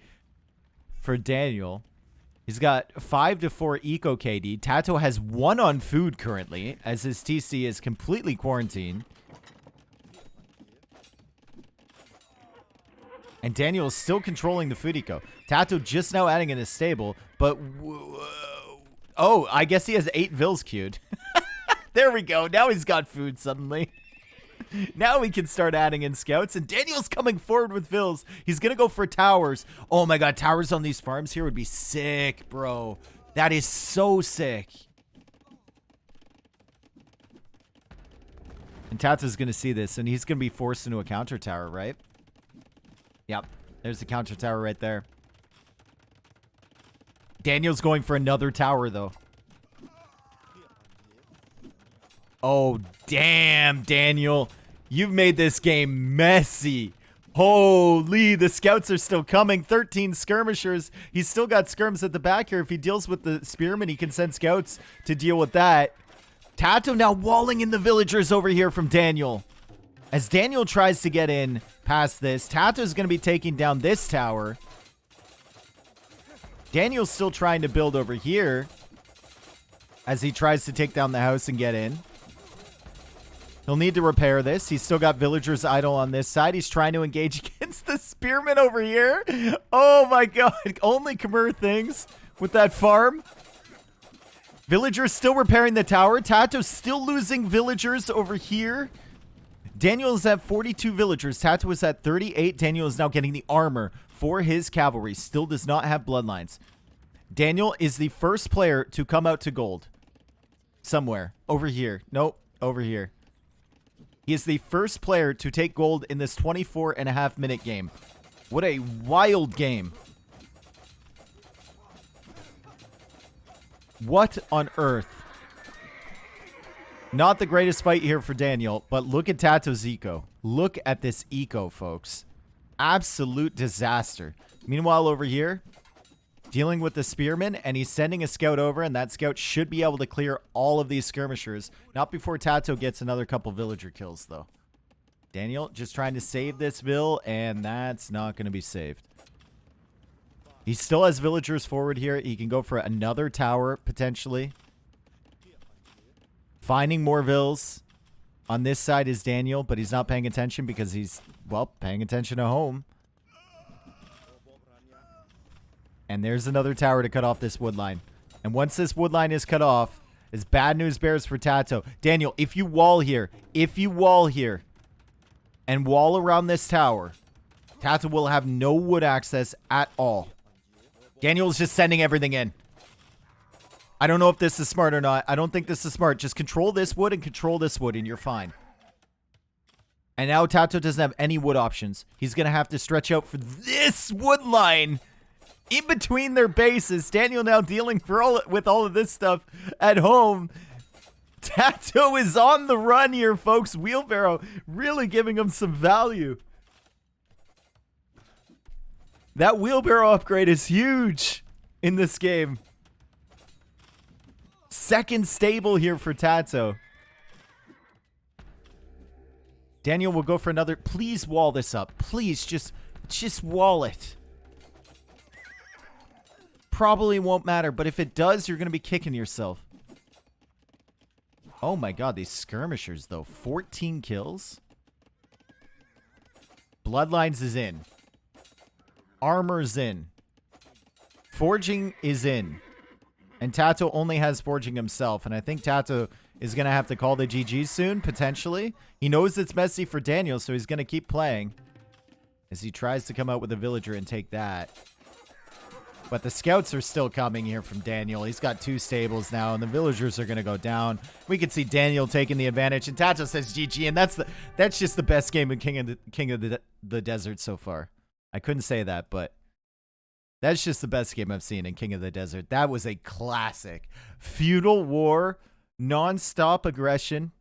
for Daniel. He's got 5 to 4 eco KD. TaToH has 1 on food currently, as his TC is completely quarantined. And Daniel is still controlling the food eco. TaToH just now adding in his stable, but... Whoa. Oh, I guess he has 8 vills queued. There we go. Now he's got food suddenly. Now we can start adding in scouts, and Daniel's coming forward with vills. He's going to go for towers. Oh my god, towers on these farms here would be sick, bro. That is so sick. And TaToH's going to see this, and he's going to be forced into a counter tower, right? Yep, there's the counter tower right there. Daniel's going for another tower, though. Oh, damn, Daniel. You've made this game messy. Holy, the scouts are still coming. 13 skirmishers. He's still got skirms at the back here. If he deals with the spearmen, he can send scouts to deal with that. TaToH now walling in the villagers over here from Daniel. As Daniel tries to get in past this, TaToH's going to be taking down this tower. Daniel's still trying to build over here as he tries to take down the house and get in. He'll need to repair this. He's still got villagers idle on this side. He's trying to engage against the spearmen over here. Oh my god. Only Khmer things with that farm. Villagers still repairing the tower. TaToH's still losing villagers over here. Daniel is at 42 villagers. TaToH is at 38. Daniel is now getting the armor for his cavalry. Still does not have bloodlines. Daniel is the first player to come out to gold. Somewhere. Over here. Nope. Over here. He is the first player to take gold in this 24.5-minute game. What a wild game. What on earth? Not the greatest fight here for Daniel, but look at TaToH's eco. Look at this eco, folks. Absolute disaster. Meanwhile, over here, dealing with the spearman, and he's sending a scout over, and that scout should be able to clear all of these skirmishers. Not before TaToH gets another couple villager kills, though. Daniel just trying to save this vill, and that's not going to be saved. He still has villagers forward here. He can go for another tower, potentially. Finding more vills. On this side is Daniel, but he's not paying attention because he's, well, paying attention at home. And there's another tower to cut off this wood line. And once this wood line is cut off, it's bad news bears for TaToH. Daniel, if you wall here, and wall around this tower, TaToH will have no wood access at all. Daniel's just sending everything in. I don't know if this is smart or not. I don't think this is smart. Just control this wood and control this wood, and you're fine. And now TaToH doesn't have any wood options. He's going to have to stretch out for this wood line in between their bases. Daniel now dealing with all of this stuff at home. TaToH is on the run here, folks. Wheelbarrow really giving him some value. That wheelbarrow upgrade is huge in this game. Second stable here for TaToH. Daniel will go for another. Please wall this up. Please just wall it. Probably won't matter, but if it does, you're going to be kicking yourself. Oh my god, these skirmishers, though. 14 kills. Bloodlines is in. Armor's in. Forging is in. And TaToH only has forging himself. And I think TaToH is going to have to call the GG soon, potentially. He knows it's messy for Daniel, so he's going to keep playing. As he tries to come out with a villager and take that. But the scouts are still coming here from Daniel. He's got 2 stables now, and the villagers are going to go down. We can see Daniel taking the advantage, and TaToH says GG, and that's just the best game in King of the Desert so far. I couldn't say that, but that's just the best game I've seen in King of the Desert. That was a classic. Feudal war, non-stop aggression,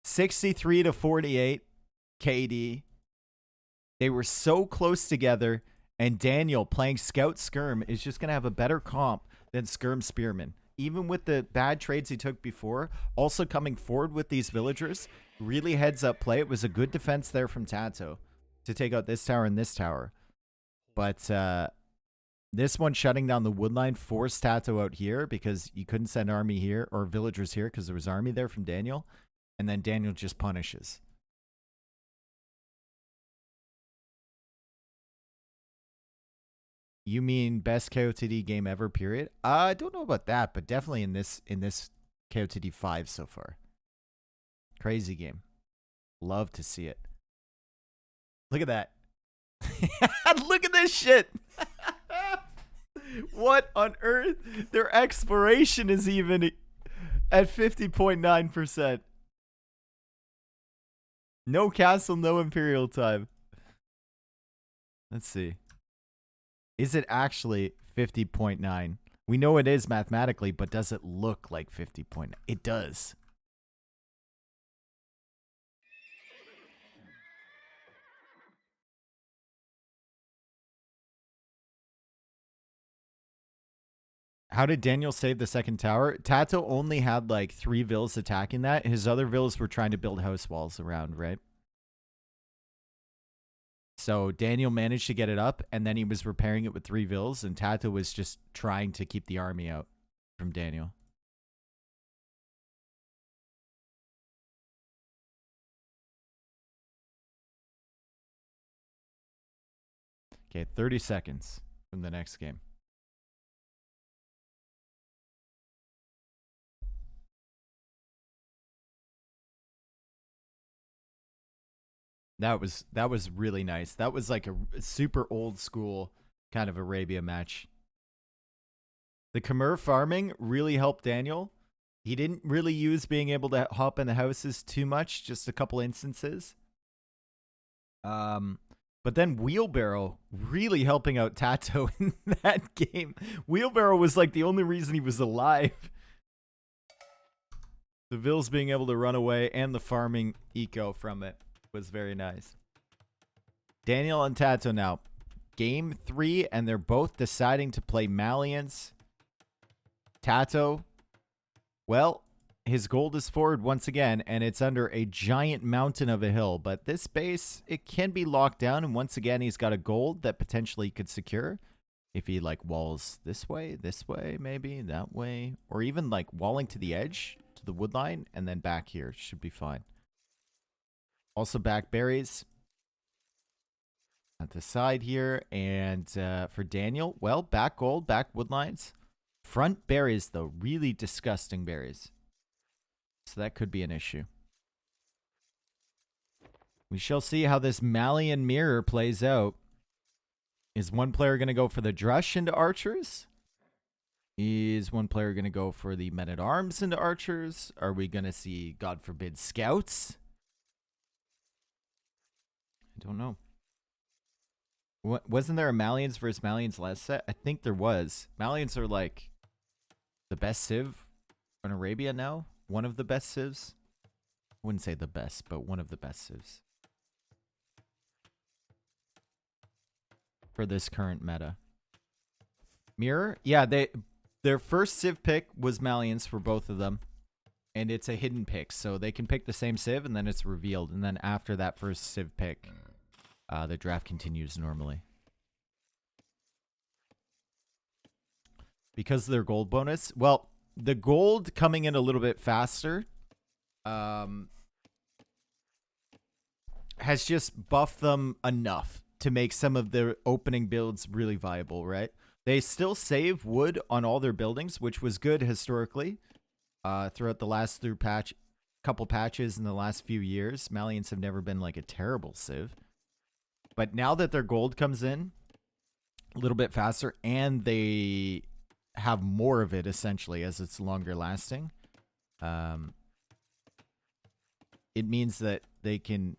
63 to 48 KD. They were so close together. And Daniel playing Scout Skirm is just going to have a better comp than Skirm Spearman. Even with the bad trades he took before, also coming forward with these villagers, really heads up play. It was a good defense there from TaToH to take out this tower and this tower. But this one shutting down the wood line forced TaToH out here because you couldn't send army here or villagers here because there was army there from Daniel. And then Daniel just punishes. You mean best KOTD game ever, period? I don't know about that, but definitely in this KOTD 5 so far. Crazy game. Love to see it. Look at that. Look at this shit. What on earth? Their exploration is even at 50.9%. No castle, no imperial time. Let's see. Is it actually 50.9? We know it is mathematically, but does it look like 50.9? It does. How did Daniel save the second tower? TaToH only had like 3 villas attacking that. His other villas were trying to build house walls around, right? So Daniel managed to get it up, and then he was repairing it with 3 villas, and TaToH was just trying to keep the army out from Daniel. Okay, 30 seconds from the next game. That was really nice. That was like a super old school kind of Arabia match. The Khmer farming really helped Daniel. He didn't really use being able to hop in the houses too much, just a couple instances. But then Wheelbarrow really helping out TaToH in that game. Wheelbarrow was like the only reason he was alive. The Vills being able to run away and the farming eco from it was very nice. Daniel and TaToH now. Game 3, and they're both deciding to play Malians. TaToH, well, his gold is forward once again, and it's under a giant mountain of a hill. But this base, it can be locked down, and once again, he's got a gold that potentially could secure. If he, like, walls this way, maybe, that way. Or even, like, walling to the edge, to the wood line, and then back here. Should be fine. Also back berries at the side here. And for Daniel, well, back gold, back wood lines. Front berries, though. Really disgusting berries. So that could be an issue. We shall see how this Malian mirror plays out. Is one player going to go for the Drush into archers? Is one player going to go for the men-at-arms into archers? Are we going to see, God forbid, scouts? I don't know. Wasn't there a Malians versus Malians last set? I think there was. Malians are like the best civ in Arabia now. One of the best civs. I wouldn't say the best, but one of the best civs. For this current meta. Mirror? Yeah, their first civ pick was Malians for both of them. And it's a hidden pick, so they can pick the same civ and then it's revealed. And then after that first civ pick, the draft continues normally. Because of their gold bonus? Well, the gold coming in a little bit faster has just buffed them enough to make some of their opening builds really viable, right? They still save wood on all their buildings, which was good historically throughout the last couple patches in the last few years. Malians have never been like a terrible civ. But now that their gold comes in a little bit faster and they have more of it essentially as it's longer lasting, it means that they can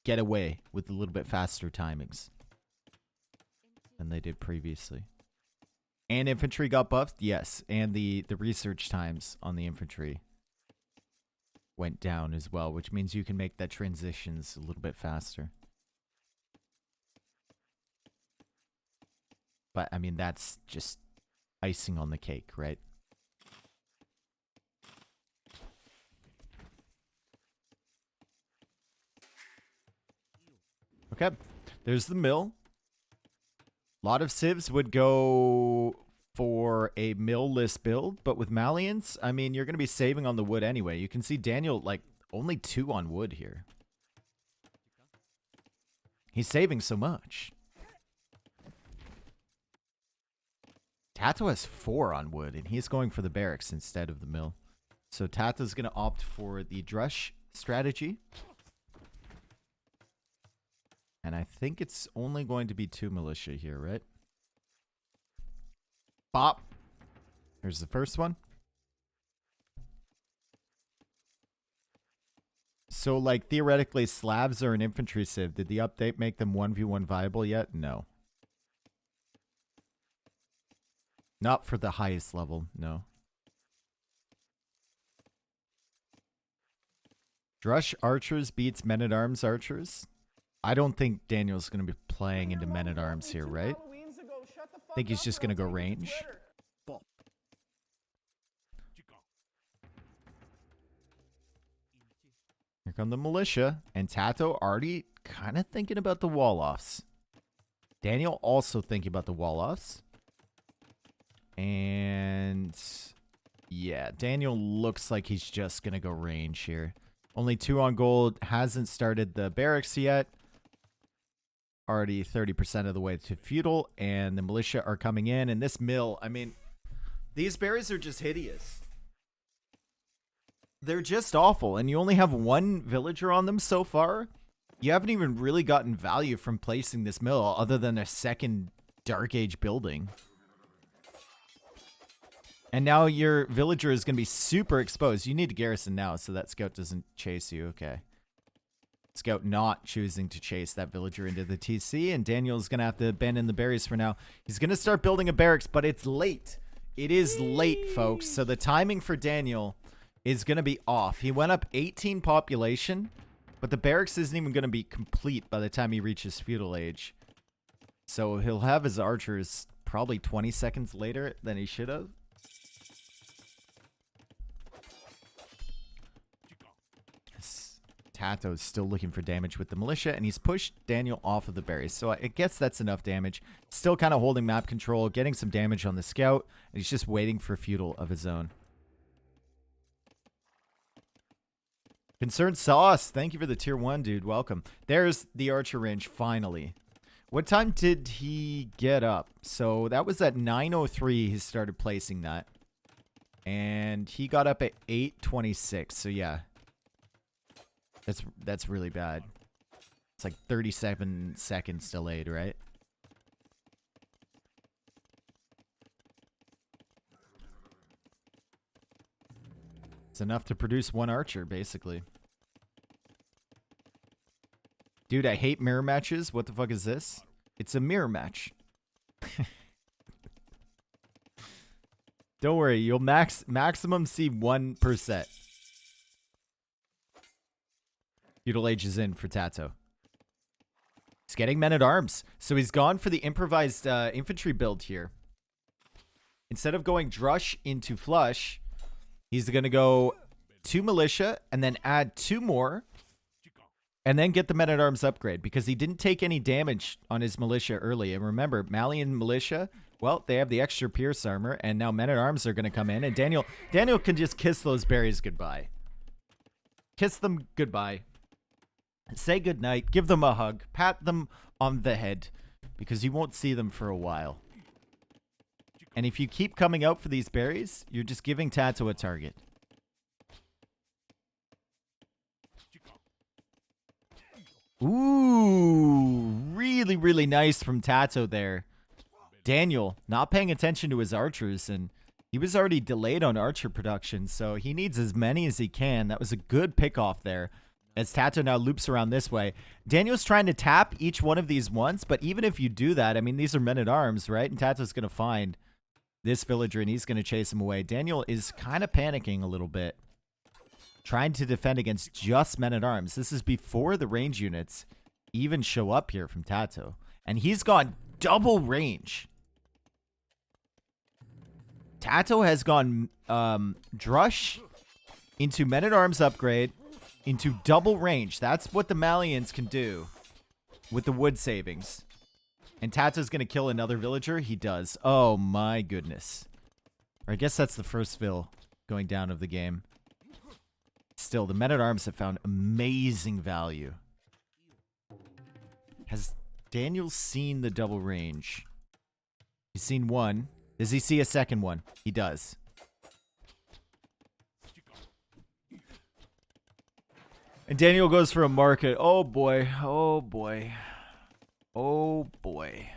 get away with a little bit faster timings than they did previously. And infantry got buffed, yes, and the research times on the infantry went down as well, which means you can make that transitions a little bit faster. But I mean, that's just icing on the cake, right? Okay, there's the mill. A lot of civs would go for a mill-less build, but with Malians, I mean, you're going to be saving on the wood anyway. You can see Daniel, like, only 2 on wood here. He's saving so much. TaToH has 4 on wood, and he's going for the barracks instead of the mill. So TaToH's going to opt for the Drush strategy. And I think it's only going to be 2 militia here, right? Bop. Here's the first one. So, like, theoretically, Slavs are an infantry civ. Did the update make them 1v1 viable yet? No. Not for the highest level, no. Drush archers beats men-at-arms archers. I don't think Daniel's going to be playing into men-at-arms here, right? I think he's just going to go range. Here come the militia. And TaToH already kind of thinking about the wall-offs. Daniel also thinking about the wall-offs. And yeah, Daniel looks like he's just going to go range here. Only 2 on gold. Hasn't started the barracks yet. Already 30% of the way to feudal. And the militia are coming in. And this mill, I mean, these berries are just hideous. They're just awful. And you only have 1 villager on them so far. You haven't even really gotten value from placing this mill other than a second Dark Age building. And now your villager is going to be super exposed. You need to garrison now so that scout doesn't chase you. Okay. Scout not choosing to chase that villager into the TC, and Daniel's going to have to abandon the berries for now. He's going to start building a barracks, but it's late. It is late, folks. So the timing for Daniel is going to be off. He went up 18 population, but the barracks isn't even going to be complete by the time he reaches feudal age. So he'll have his archers probably 20 seconds later than he should have. TaToH's still looking for damage with the militia, and he's pushed Daniel off of the berries. So I guess that's enough damage. Still kind of holding map control, getting some damage on the scout, and he's just waiting for feudal of his own. Concerned Sauce, thank you for the tier 1, dude. Welcome. There's the archer range, finally. What time did he get up? So that was at 9:03 he started placing that. And he got up at 8:26, so yeah. That's really bad. It's like 37 seconds delayed, right? It's enough to produce one archer, basically. Dude, I hate mirror matches. What the fuck is this? It's a mirror match. Don't worry, you'll maximum see 1%. Feudal Age is in for TaToH. He's getting men-at-arms. So he's gone for the improvised infantry build here. Instead of going Drush into Flush, he's going to go 2 militia and then add 2 more. And then get the men-at-arms upgrade because he didn't take any damage on his militia early. And remember, Malian militia, well, they have the extra pierce armor. And now men-at-arms are going to come in. And Daniel can just kiss those berries goodbye. Kiss them goodbye. Say goodnight, give them a hug, pat them on the head, because you won't see them for a while. And if you keep coming out for these berries, you're just giving TaToH a target. Ooh, really, really nice from TaToH there. Daniel not paying attention to his archers, and he was already delayed on archer production, so he needs as many as he can. That was a good pick off there. As TaToH now loops around this way. Daniel's trying to tap each one of these once, but even if you do that, I mean, these are men-at-arms, right? And TaToH's going to find this villager, and he's going to chase him away. Daniel is kind of panicking a little bit, trying to defend against just men-at-arms. This is before the range units even show up here from TaToH. And he's gone double range. TaToH has gone Drush into men-at-arms upgrade, into double range. That's what the Malians can do with the wood savings. And TaToH's going to kill another villager. He does. Oh my goodness. Or I guess that's the first vill going down of the game. Still, the men-at-arms have found amazing value. Has Daniel seen the double range? He's seen one. Does he see a second one? He does. And Daniel goes for a market. Oh boy. Oh boy. Oh boy.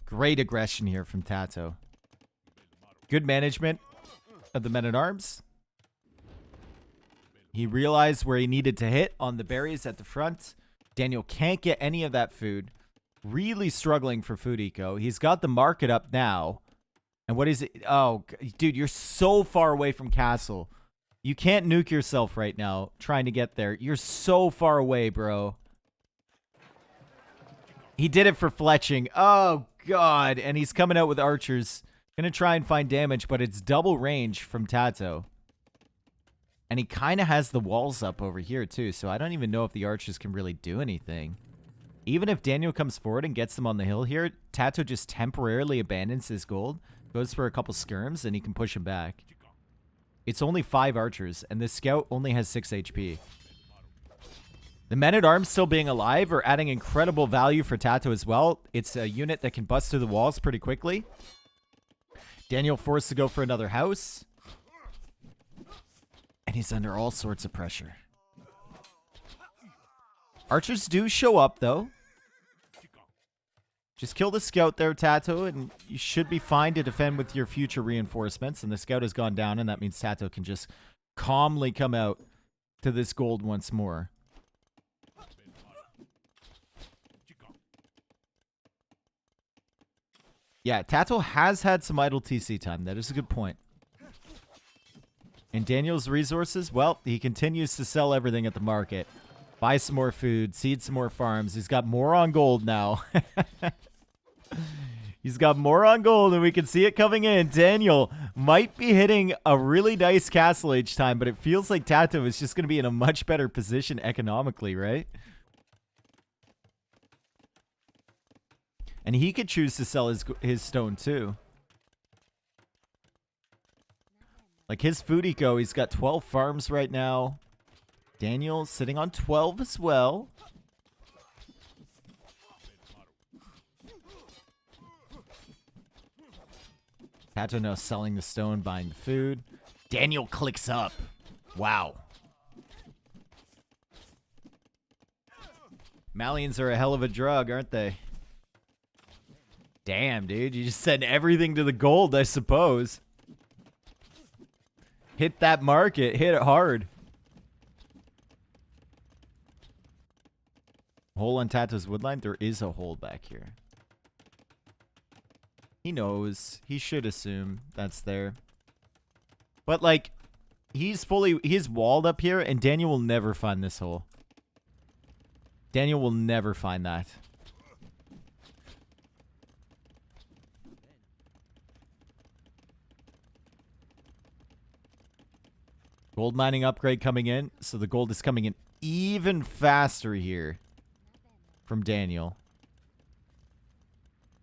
Great aggression here from TaToH. Good management of the men-at-arms. He realized where he needed to hit on the berries at the front. Daniel can't get any of that food. Really struggling for food eco. He's got the market up now. And what is it? Oh, dude, you're so far away from castle. You can't nuke yourself right now trying to get there. You're so far away, bro. He did it for fletching. Oh, God. And he's coming out with archers. Gonna try and find damage, but it's double range from TaToH. And he kind of has the walls up over here, too. So I don't even know if the archers can really do anything. Even if Daniel comes forward and gets them on the hill here, TaToH just temporarily abandons his gold. Goes for a couple skirms, and he can push him back. It's only 5 archers, and this scout only has 6 HP. The men-at-arms still being alive are adding incredible value for TaToH as well. It's a unit that can bust through the walls pretty quickly. Daniel forced to go for another house. And he's under all sorts of pressure. Archers do show up, though. Just kill the scout there, TaToH, and you should be fine to defend with your future reinforcements. And the scout has gone down, and that means TaToH can just calmly come out to this gold once more. Yeah, TaToH has had some idle TC time. That is a good point. And Daniel's resources, well, he continues to sell everything at the market. Buy some more food, seed some more farms. He's got more on gold now. He's got more on gold, and we can see it coming in. Daniel might be hitting a really nice castle age time, but it feels like TaToH is just going to be in a much better position economically, right? And he could choose to sell his stone, too. Like his food eco, he's got 12 farms right now. Daniel sitting on 12 as well. TaToH now selling the stone, buying the food. Daniel clicks up. Wow. Malians are a hell of a drug, aren't they? Damn, dude. You just send everything to the gold, I suppose. Hit that market. Hit it hard. Hole on TaToH's woodline? There is a hole back here. He knows. He should assume that's there. But, like, he's walled up here, and Daniel will never find this hole. Daniel will never find that. Gold mining upgrade coming in, so the gold is coming in even faster here from Daniel.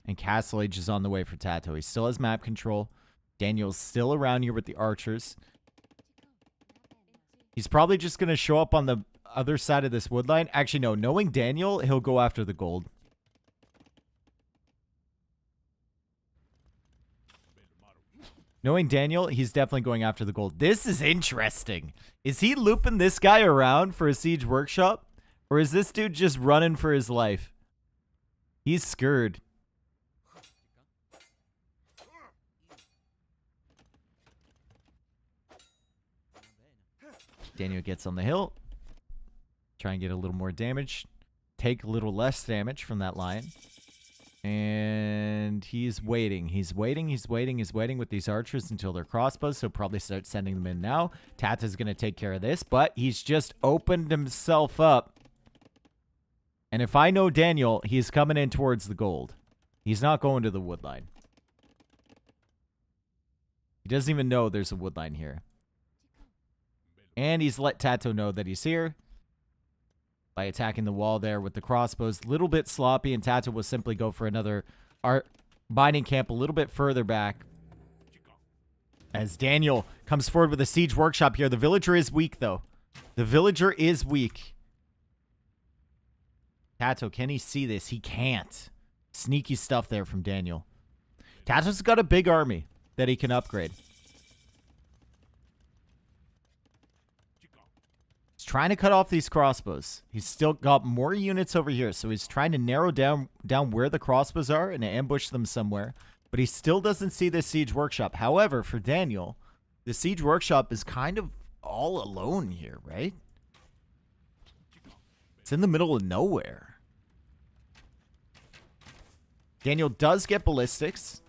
And Castle Age is on the way for TaToH. He still has map control. Daniel's still around here with the archers. He's probably just going to show up on the other side of this wood line. Actually, no. Knowing Daniel, he'll go after the gold. Knowing Daniel, he's definitely going after the gold. This is interesting. Is he looping this guy around for a siege workshop? Or is this dude just running for his life? He's scared. Daniel gets on the hill. Try and get a little more damage. Take a little less damage from that lion. And he's waiting. He's waiting. He's waiting. He's waiting with these archers until they're crossbows. So probably start sending them in now. TaToH's going to take care of this. But he's just opened himself up. And if I know Daniel, he's coming in towards the gold. He's not going to the wood line. He doesn't even know there's a wood line here. And he's let TaToH know that he's here by attacking the wall there with the crossbows. Little bit sloppy, and TaToH will simply go for another mining camp a little bit further back. As Daniel comes forward with a siege workshop here. The villager is weak, though. The villager is weak. TaToH, can he see this? He can't. Sneaky stuff there from Daniel. TaToH's got a big army that he can upgrade. Trying to cut off these crossbows. He's still got more units over here, so he's trying to narrow down where the crossbows are and ambush them somewhere. But he still doesn't see this siege workshop. However, for Daniel, the siege workshop is kind of all alone here, right? It's in the middle of nowhere. Daniel does get ballistics.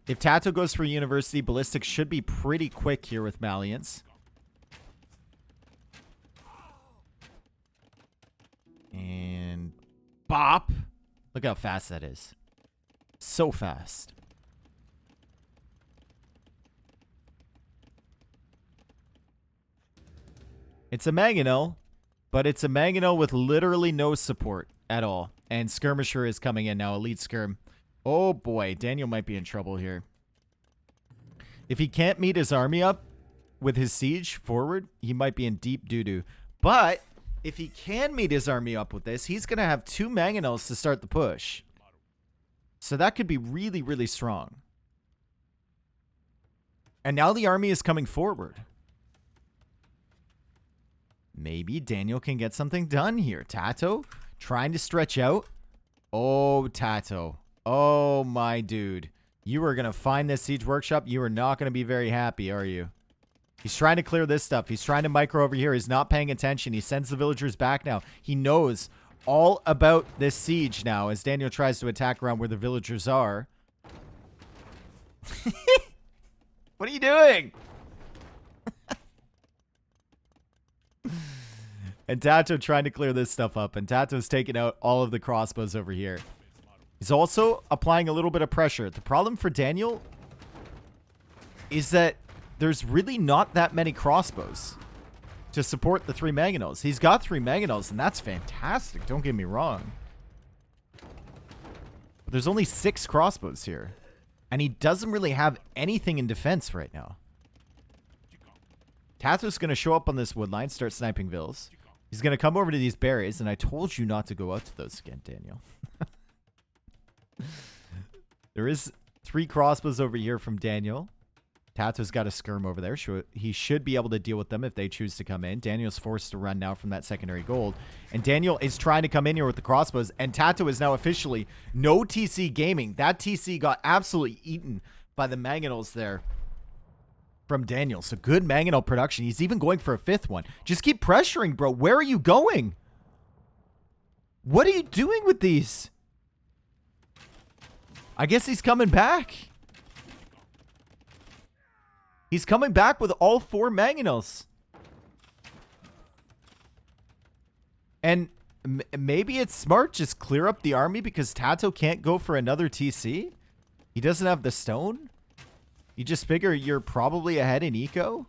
If TaToH goes for university, ballistics should be pretty quick here with Malians. And bop. Look how fast that is. So fast. It's a mangonel, but it's a mangonel with literally no support at all. And skirmisher is coming in now. Elite skirm. Oh boy, Daniel might be in trouble here. If he can't meet his army up with his siege forward, he might be in deep doo-doo. But if he can meet his army up with this, he's going to have 2 mangonels to start the push. So that could be really, really strong. And now the army is coming forward. Maybe Daniel can get something done here. TaToH trying to stretch out. Oh, TaToH. Oh, my dude. You are going to find this siege workshop. You are not going to be very happy, are you? He's trying to clear this stuff. He's trying to micro over here. He's not paying attention. He sends the villagers back now. He knows all about this siege now as Daniel tries to attack around where the villagers are. What are you doing? And TaToH trying to clear this stuff up. And TaToH's taking out all of the crossbows over here. He's also applying a little bit of pressure. The problem for Daniel is that there's really not that many crossbows to support the 3 mangonels. He's got 3 mangonels, and that's fantastic. Don't get me wrong. But there's only 6 crossbows here. And he doesn't really have anything in defense right now. TaToH's going to show up on this wood line, start sniping vills. He's going to come over to these berries, and I told you not to go out to those again, Daniel. There is 3 crossbows over here from Daniel. TaToH's got a skirm over there. He should be able to deal with them if they choose to come in. Daniel's forced to run now from that secondary gold. And Daniel is trying to come in here with the crossbows. And TaToH is now officially no TC gaming. That TC got absolutely eaten by the mangonels there from Daniel. So good mangonel production. He's even going for a 5th one. Just keep pressuring, bro. Where are you going? What are you doing with these? I guess he's coming back. He's coming back with all 4 mangonels. And maybe it's smart, just clear up the army because TaToH can't go for another TC. He doesn't have the stone. You just figure you're probably ahead in eco.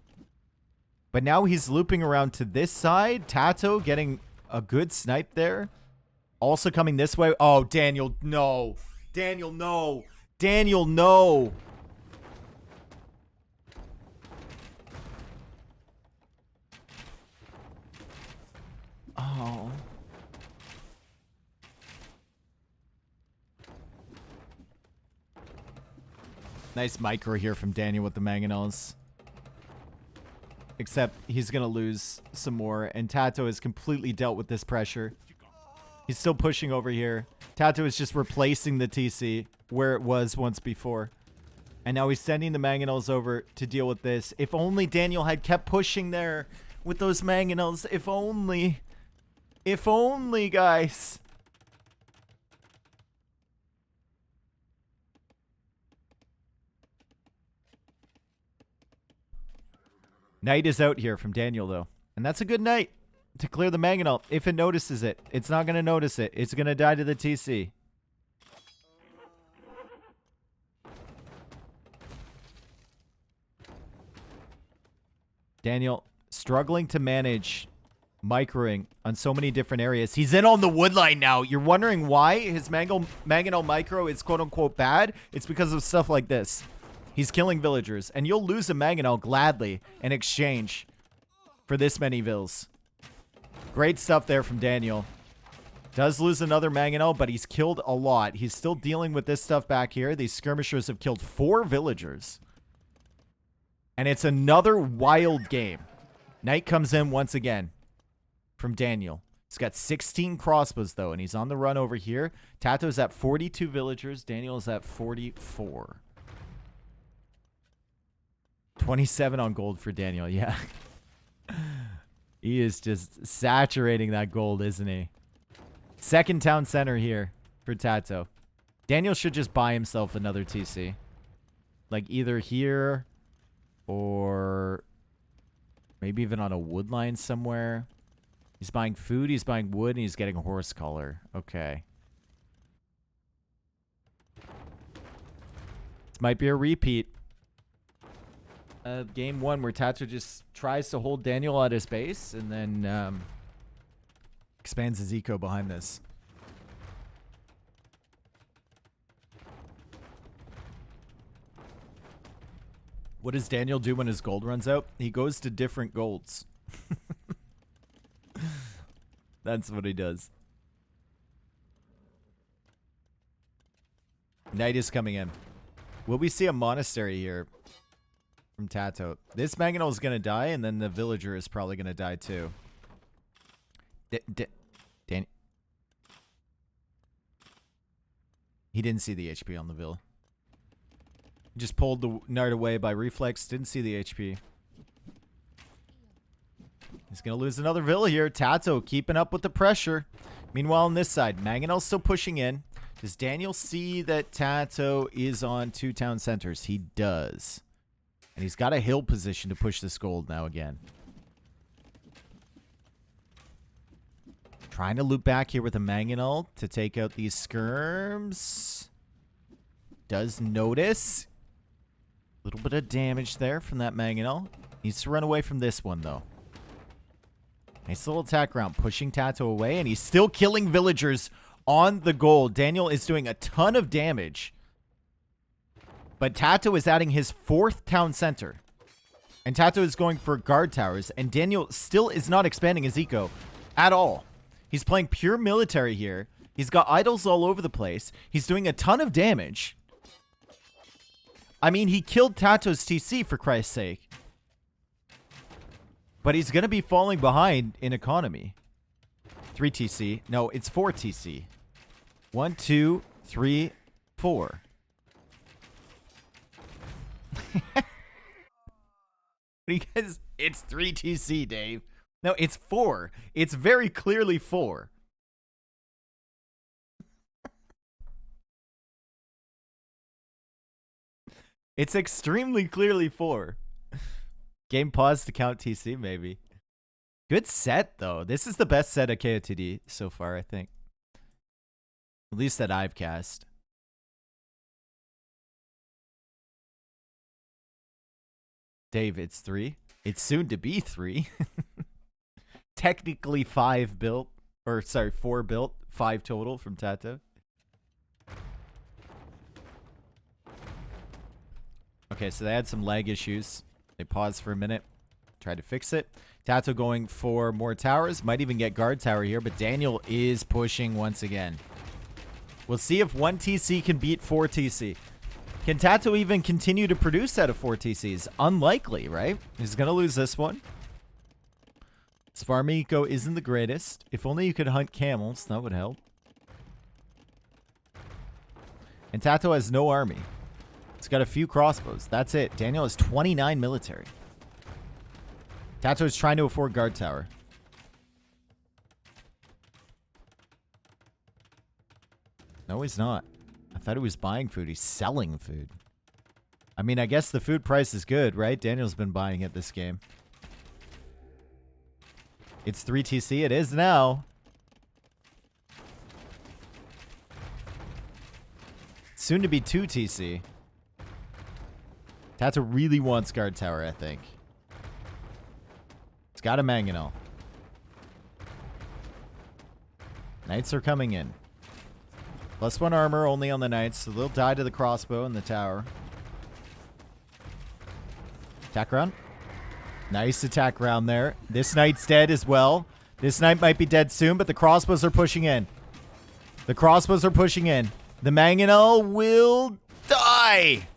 But now he's looping around to this side. TaToH getting a good snipe there. Also coming this way. Oh, Daniel, no. Daniel, no. Daniel, no. Oh. Nice micro here from Daniel with the mangonels. Except he's going to lose some more. And TaToH has completely dealt with this pressure. He's still pushing over here. TaToH is just replacing the TC where it was once before. And now he's sending the mangonels over to deal with this. If only Daniel had kept pushing there with those mangonels. If only. If only, guys. Knight is out here from Daniel, though. And that's a good knight to clear the mangonel. If it notices it, it's not going to notice it. It's going to die to the TC. Daniel struggling to manage microing on so many different areas. He's in on the wood line now. You're wondering why his mangonel micro is quote-unquote bad? It's because of stuff like this. He's killing villagers, and you'll lose a mangonel gladly in exchange for this many vills. Great stuff there from Daniel. Does lose another mangonel, but he's killed a lot. He's still dealing with this stuff back here. These skirmishers have killed 4 villagers. And it's another wild game. Knight comes in once again from Daniel. He's got 16 crossbows, though, and he's on the run over here. TaToH's at 42 villagers. Daniel's at 44. 27 on gold for Daniel, yeah. He is just saturating that gold, isn't he? Second town center here for TaToH. Daniel should just buy himself another TC. Like either here or maybe even on a wood line somewhere. He's buying food, he's buying wood, and he's getting a horse collar. Okay. This might be a repeat of game 1 where TaToH just tries to hold Daniel at his base and then expands his eco behind this. What does Daniel do when his gold runs out? He goes to different golds. That's what he does. Night is coming in. Will we see a monastery here from TaToH? This mangonel is going to die, and then the villager is probably going to die too. Dan. He didn't see the HP on the Vil. He just pulled the Nard away by reflex. Didn't see the HP. He's going to lose another Vil here. TaToH keeping up with the pressure. Meanwhile, on this side, Mangonel's still pushing in. Does Daniel see that TaToH is on 2 town centers? He does. And he's got a hill position to push this gold now again. Trying to loop back here with a Mangonel to take out these skirms. Does notice. A little bit of damage there from that Mangonel. Needs to run away from this one, though. Nice little attack round, pushing TaToH away, and he's still killing villagers on the gold. Daniel is doing a ton of damage. But TaToH is adding his 4th town center. And TaToH is going for guard towers, and Daniel still is not expanding his eco at all. He's playing pure military here. He's got idols all over the place. He's doing a ton of damage. I mean, he killed TaToH's TC, for Christ's sake. But he's going to be falling behind in economy. 3 TC. No, it's 4 TC. 1, 2, 3, 4. You guys, it's 3 TC, Dave. No, it's 4. It's very clearly 4. It's extremely clearly 4. Game pause to count TC, maybe. Good set, though. This is the best set of KOTD so far, I think. At least that I've cast. Dave, it's 3. It's soon to be 3. Technically 5 built. Or, sorry, 4 built. 5 total from TaToH. Okay, so they had some lag issues. They paused for a minute. Tried to fix it. TaToH going for more towers. Might even get guard tower here, but Daniel is pushing once again. We'll see if 1 TC can beat 4 TC. Can TaToH even continue to produce out of 4 TCs? Unlikely, right? He's going to lose this one. His farm eco isn't the greatest. If only you could hunt camels, that would help. And TaToH has no army. It's got a few crossbows. That's it. Daniel has 29 military. TaToH is trying to afford guard tower. No, he's not. I thought he was buying food. He's selling food. I mean, I guess the food price is good, right? Daniel's been buying it this game. It's 3 TC. It is now. Soon to be 2 TC. TaToH really wants guard tower, I think. It's got a Mangonel. Knights are coming in. +1 armor only on the knights, so they'll die to the crossbow in the tower. Attack round. Nice attack round there. This knight's dead as well. This knight might be dead soon, but the crossbows are pushing in. The crossbows are pushing in. The Mangonel will die.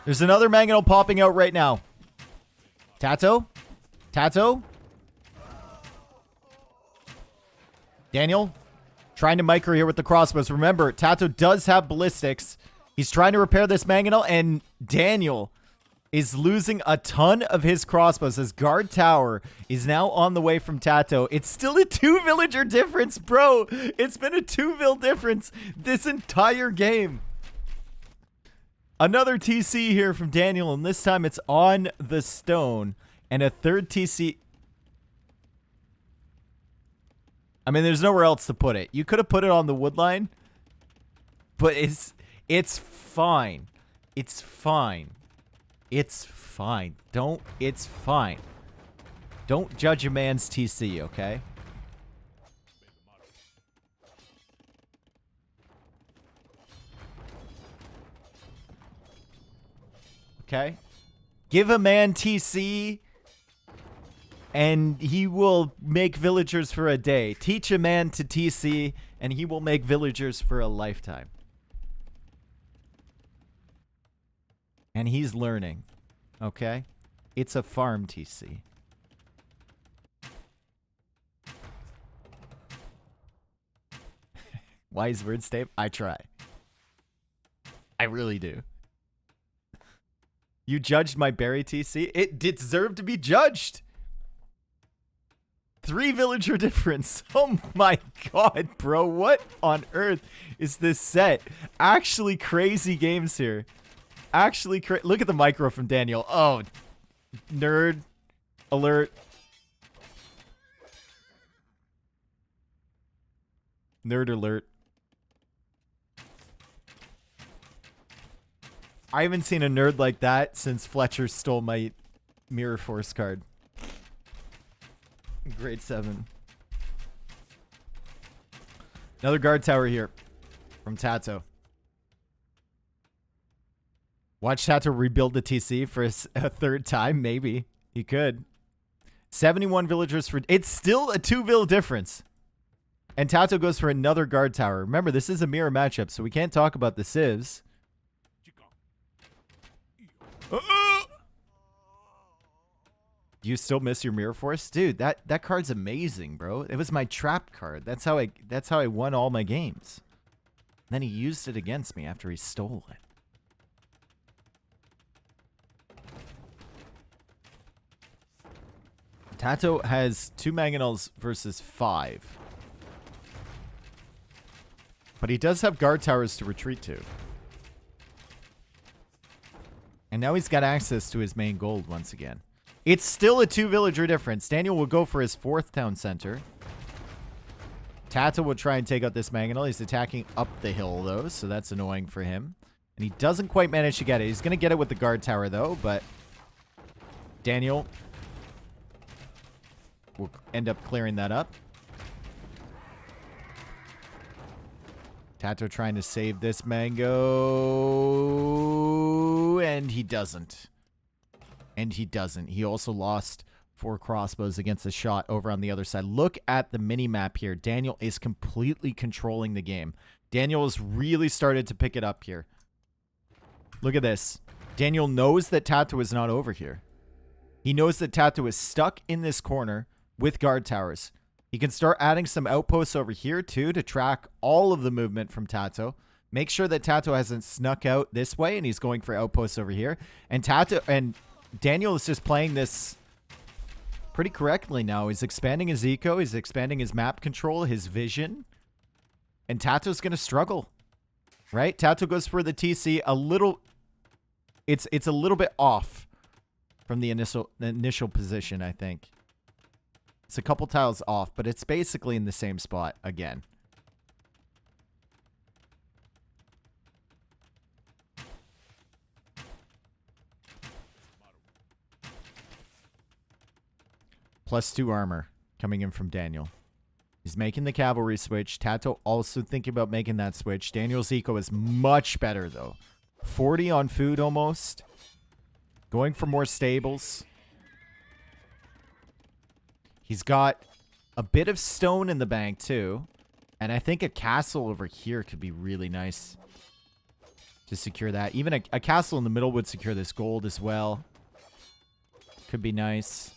There's another Mangonel popping out right now. TaToH? TaToH? Daniel? Trying to micro here with the crossbows. Remember, TaToH does have ballistics. He's trying to repair this Mangonel, and Daniel is losing a ton of his crossbows as guard tower is now on the way from TaToH. It's still a 2 villager difference, bro. It's been a 2 vil difference this entire game. Another TC here from Daniel, and this time it's on the stone. And a 3rd TC. I mean, there's nowhere else to put it. You could have put it on the wood line, but it's fine. It's fine. It's fine. It's fine. Don't judge a man's TC, okay? Okay? Give a man TC, and he will make villagers for a day. Teach a man to TC, and he will make villagers for a lifetime. And he's learning. Okay? It's a farm TC. Wise words, Dave. I try. I really do. You judged my berry TC? It deserved to be judged. 3 villager difference. Oh my god, bro. What on earth is this set? Actually crazy games here. Actually look at the micro from Daniel. Oh, nerd alert. Nerd alert. I haven't seen a nerd like that since Fletcher stole my Mirror Force card. Grade 7. Another guard tower here from TaToH. Watch TaToH rebuild the TC for a third time. Maybe he could. 71 villagers for... It's still a 2-vill difference. And TaToH goes for another guard tower. Remember, this is a mirror matchup, so we can't talk about the civs. Do you still miss your Mirror Force? Dude, that card's amazing, bro. It was my trap card. That's how I won all my games. And then he used it against me after he stole it. TaToH has 2 Mangonels versus 5. But he does have guard towers to retreat to. And now he's got access to his main gold once again. It's still a 2 villager difference. Daniel will go for his 4th town center. TaToH will try and take out this Mangonel. He's attacking up the hill, though, so that's annoying for him. And he doesn't quite manage to get it. He's going to get it with the guard tower, though, but Daniel will end up clearing that up. TaToH trying to save this mango, and he doesn't. And he doesn't. He also lost 4 crossbows against the shot over on the other side. Look at the mini-map here. Daniel is completely controlling the game. Daniel has really started to pick it up here. Look at this. Daniel knows that TaToH is not over here. He knows that TaToH is stuck in this corner with guard towers. He can start adding some outposts over here, too, to track all of the movement from TaToH. Make sure that TaToH hasn't snuck out this way, and he's going for outposts over here. And Daniel is just playing this pretty correctly now. He's expanding his eco. He's expanding his map control, his vision. And TaToH's going to struggle, right? TaToH goes for the TC a little... It's a little bit off from the initial position, I think. It's a couple tiles off, but it's basically in the same spot again. +2 armor coming in from Daniel. He's making the cavalry switch. TaToH also thinking about making that switch. Daniel's eco is much better, though. 40 on food almost. Going for more stables. He's got a bit of stone in the bank, too. And I think a castle over here could be really nice to secure that. Even a castle in the middle would secure this gold as well. Could be nice.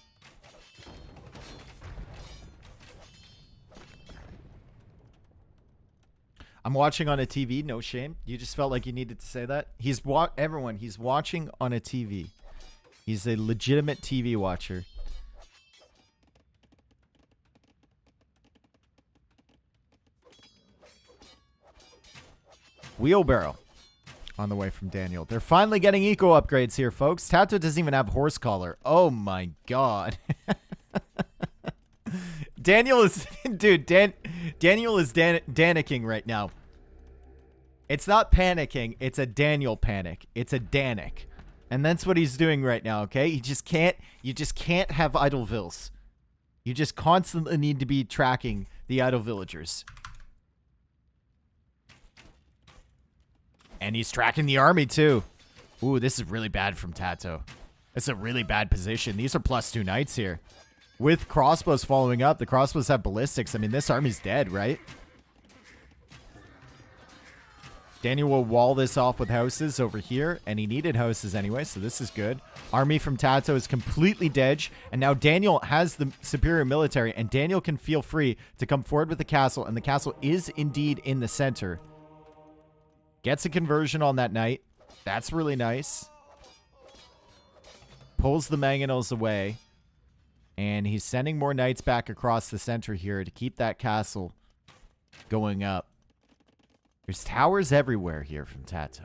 I'm watching on a TV. No shame. You just felt like you needed to say that. He's watching on a TV. He's a legitimate TV watcher. Wheelbarrow on the way from Daniel. They're finally getting eco upgrades here, folks. TaToH doesn't even have horse collar. Oh my god. Daniel is... Dude, Daniel is danicking right now. It's not panicking. It's a Daniel panic. It's a Danic. And that's what he's doing right now, okay? You just can't have idle vills. You just constantly need to be tracking the idle villagers. And he's tracking the army, too. Ooh, this is really bad from TaToH. It's a really bad position. These are +2 knights here. With crossbows following up. The crossbows have ballistics. I mean, this army's dead, right? Daniel will wall this off with houses over here, and he needed houses anyway, so this is good. Army from TaToH is completely dead, and now Daniel has the superior military, and Daniel can feel free to come forward with the castle, and the castle is indeed in the center. Gets a conversion on that knight. That's really nice. Pulls the mangonels away, and he's sending more knights back across the center here to keep that castle going up. There's towers everywhere here from TaToH.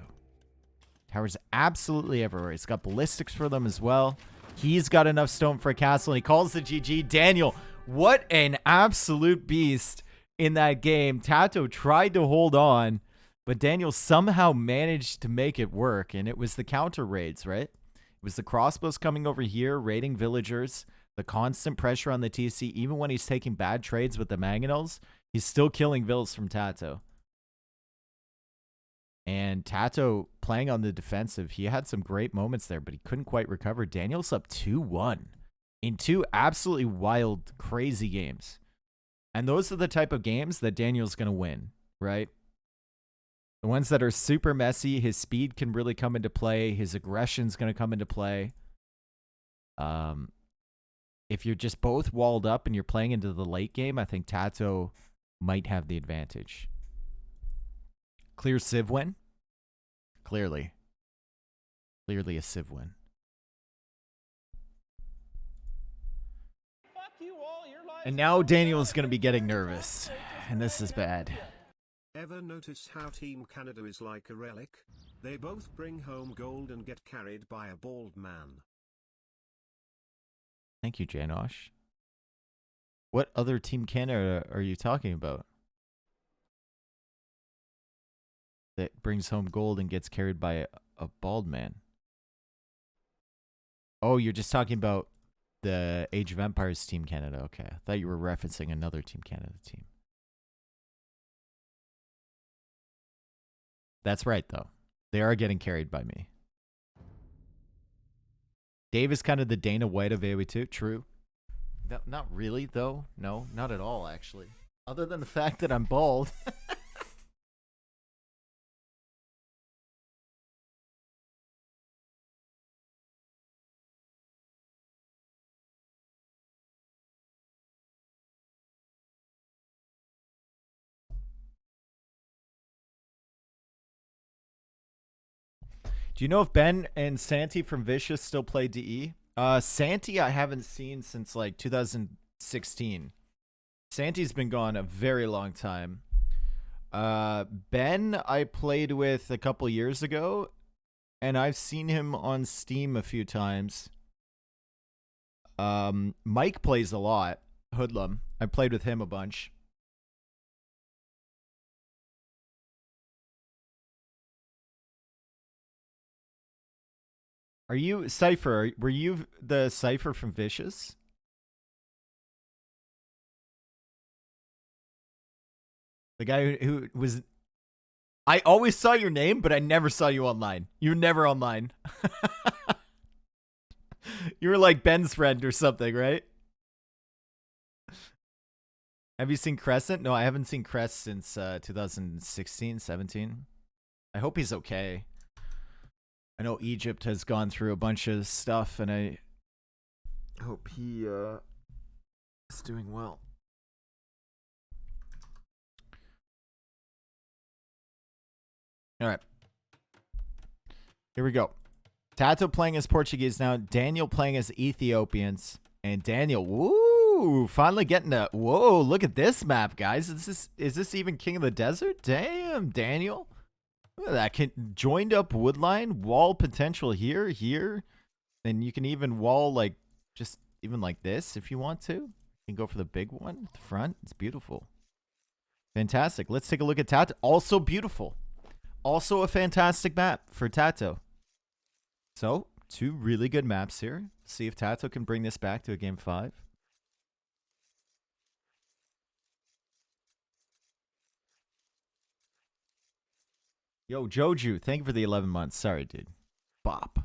Towers absolutely everywhere. He's got ballistics for them as well. He's got enough stone for a castle, and he calls the GG. Daniel, what an absolute beast in that game. TaToH tried to hold on, but Daniel somehow managed to make it work, and it was the counter raids, right? It was the crossbows coming over here, raiding villagers, the constant pressure on the TC. Even when he's taking bad trades with the mangonels, he's still killing vills from TaToH. And TaToH playing on the defensive, he had some great moments there, but he couldn't quite recover. Daniel's up 2-1 in two absolutely wild, crazy games. And those are the type of games that Daniel's going to win, right? The ones that are super messy, his speed can really come into play. His aggression's going to come into play. If you're just both walled up and you're playing into the late game, I think TaToH might have the advantage. Clear Civ win? Clearly. Clearly a Civ win. And now Daniel's going to be getting nervous. And this is bad. Ever notice how Team Canada is like a relic? They both bring home gold and get carried by a bald man. Thank you, TaToH. What other Team Canada are you talking about? That brings home gold and gets carried by a bald man. Oh, you're just talking about the Age of Empires Team Canada. Okay. I thought you were referencing another Team Canada team. That's right, though. They are getting carried by me. Dave is kind of the Dana White of AoE2. True. Not really, though. No, not at all, actually. Other than the fact that I'm bald. Do you know if Ben and Santi from Vicious still play DE? Santi I haven't seen since like 2016. Santi's been gone a very long time. Ben I played with a couple years ago, and I've seen him on Steam a few times. Mike plays a lot. Hoodlum. I played with him a bunch. Are you Cypher? Were you the Cypher from Vicious? The guy who was... I always saw your name, but I never saw you online. You were never online. You were like Ben's friend or something, right? Have you seen Crescent? No, I haven't seen Crest since 2016, 17. I hope he's okay. I know Egypt has gone through a bunch of stuff, and I hope he is doing well. All right. Here we go. TaToH playing as Portuguese now. Daniel playing as Ethiopians. And Daniel, woo, finally getting a... Whoa, look at this map, guys. Is this even King of the Desert? Damn, Daniel. Look at that. Joined up woodline. Wall potential here. And you can even wall, like, just even like this if you want to. You can go for the big one at the front. It's beautiful. Fantastic. Let's take a look at TaToH. Also beautiful. Also a fantastic map for TaToH. So, two really good maps here. See if TaToH can bring this back to a game 5. Yo, Joju, thank you for the 11 months. Sorry, dude. Bop.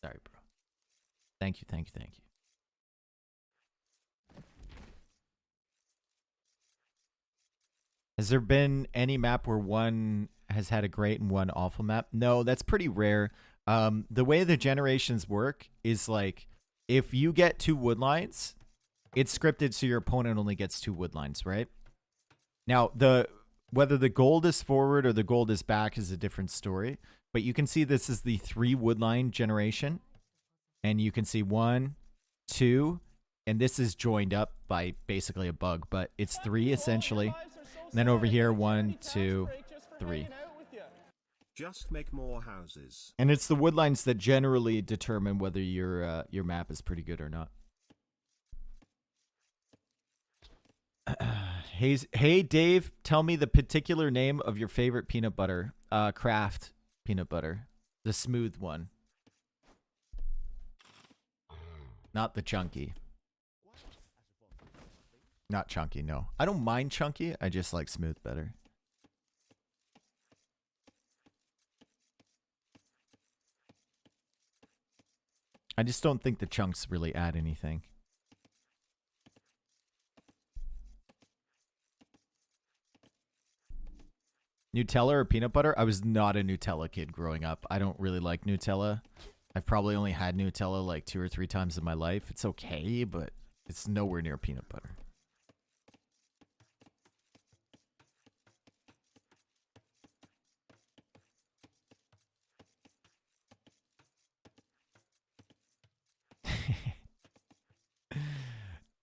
Sorry, bro. Thank you. Has there been any map where one has had a great and one awful map. No, that's pretty rare. The way the generations work is like if you get 2 wood lines, it's scripted so your opponent only gets 2 wood lines, right? Now, whether the gold is forward or the gold is back is a different story. But you can see this is the 3 wood line generation. And you can see 1, 2, and this is joined up by basically a bug, but it's 3 essentially. And then over here, 1, 2, 3. Just make more houses. And it's the wood lines that generally determine whether your map is pretty good or not. Hey Dave, tell me the particular name of your favorite peanut butter. Kraft peanut butter, the smooth one, not the chunky. Not chunky, no. I don't mind chunky. I just like smooth better. I just don't think the chunks really add anything. Nutella or peanut butter? I was not a Nutella kid growing up. I don't really like Nutella. I've probably only had Nutella like 2 or 3 times in my life. It's okay, but it's nowhere near peanut butter.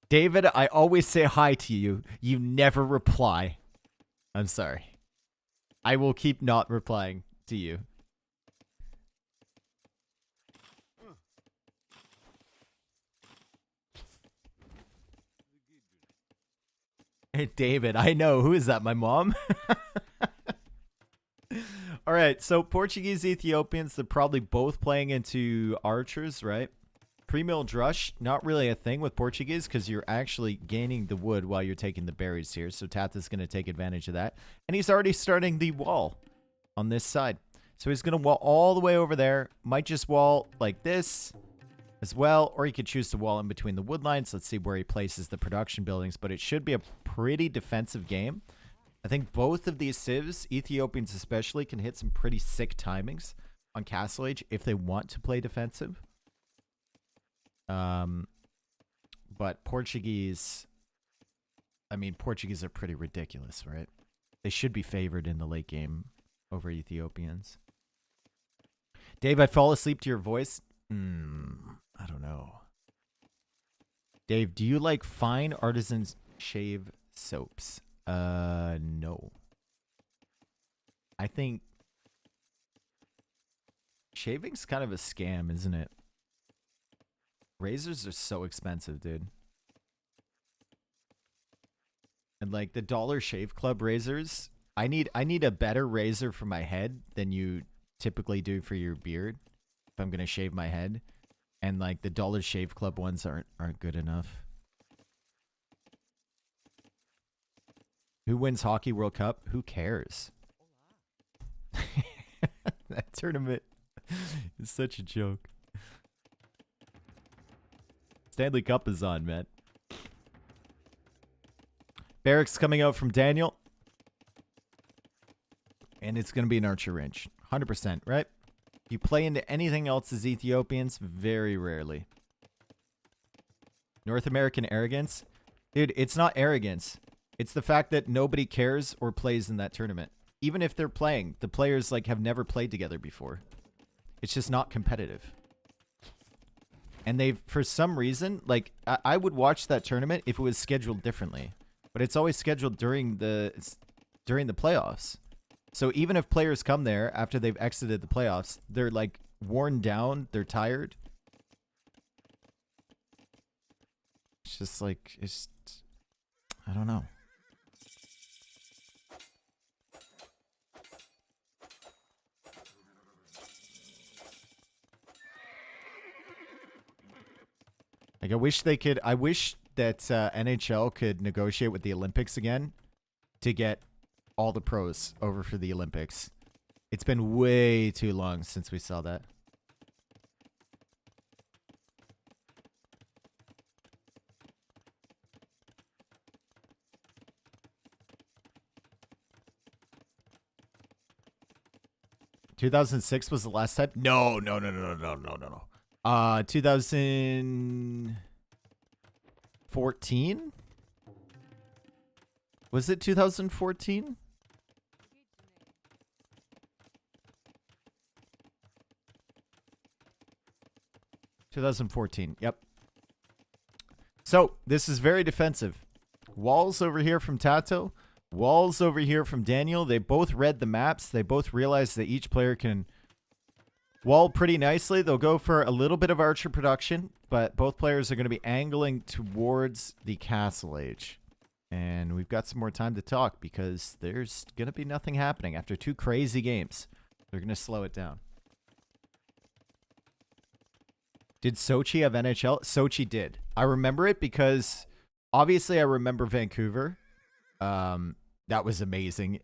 David, I always say hi to you. You never reply. I'm sorry. I will keep not replying to you. Hey, David, I know. Who is that? My mom? All right, so Portuguese Ethiopians, they're probably both playing into archers, right? Pre-milled rush, not really a thing with Portuguese because you're actually gaining the wood while you're taking the berries here. So TaToH's going to take advantage of that. And he's already starting the wall on this side. So he's going to wall all the way over there. Might just wall like this as well. Or he could choose to wall in between the wood lines. Let's see where he places the production buildings. But it should be a pretty defensive game. I think both of these civs, Ethiopians especially, can hit some pretty sick timings on Castle Age if they want to play defensive. But Portuguese, I mean, Portuguese are pretty ridiculous, right? They should be favored in the late game over Ethiopians. Dave, I fall asleep to your voice. I don't know. Dave, do you like fine artisan shave soaps? No. I think shaving's kind of a scam, isn't it? Razors are so expensive, dude. And like the Dollar Shave Club razors, I need a better razor for my head than you typically do for your beard if I'm gonna shave my head. And like the Dollar Shave Club ones aren't good enough. Who wins Hockey World Cup? Who cares? That tournament is such a joke. Stanley Cup is on, man. Barracks coming out from Daniel. And it's going to be an archer range. 100%, right? You play into anything else as Ethiopians? Very rarely. North American arrogance? Dude, it's not arrogance. It's the fact that nobody cares or plays in that tournament. Even if they're playing, the players like have never played together before. It's just not competitive. And they've, for some reason, like, I would watch that tournament if it was scheduled differently. But it's always scheduled during the playoffs. So even if players come there after they've exited the playoffs, they're, like, worn down, they're tired. It's just, like, I don't know. Like, I wish that NHL could negotiate with the Olympics again to get all the pros over for the Olympics. It's been way too long since we saw that. 2006 was the last time? No. 2014? Was it 2014? Yep. So, this is very defensive. Walls over here from TaToH. Walls over here from Daniel. They both read the maps. They both realized that each player can wall pretty nicely. They'll go for a little bit of archer production, but both players are going to be angling towards the castle age. And we've got some more time to talk because there's going to be nothing happening. After 2 crazy games, they're going to slow it down. Did Sochi have NHL? Sochi did. I remember it because obviously I remember Vancouver. That was amazing.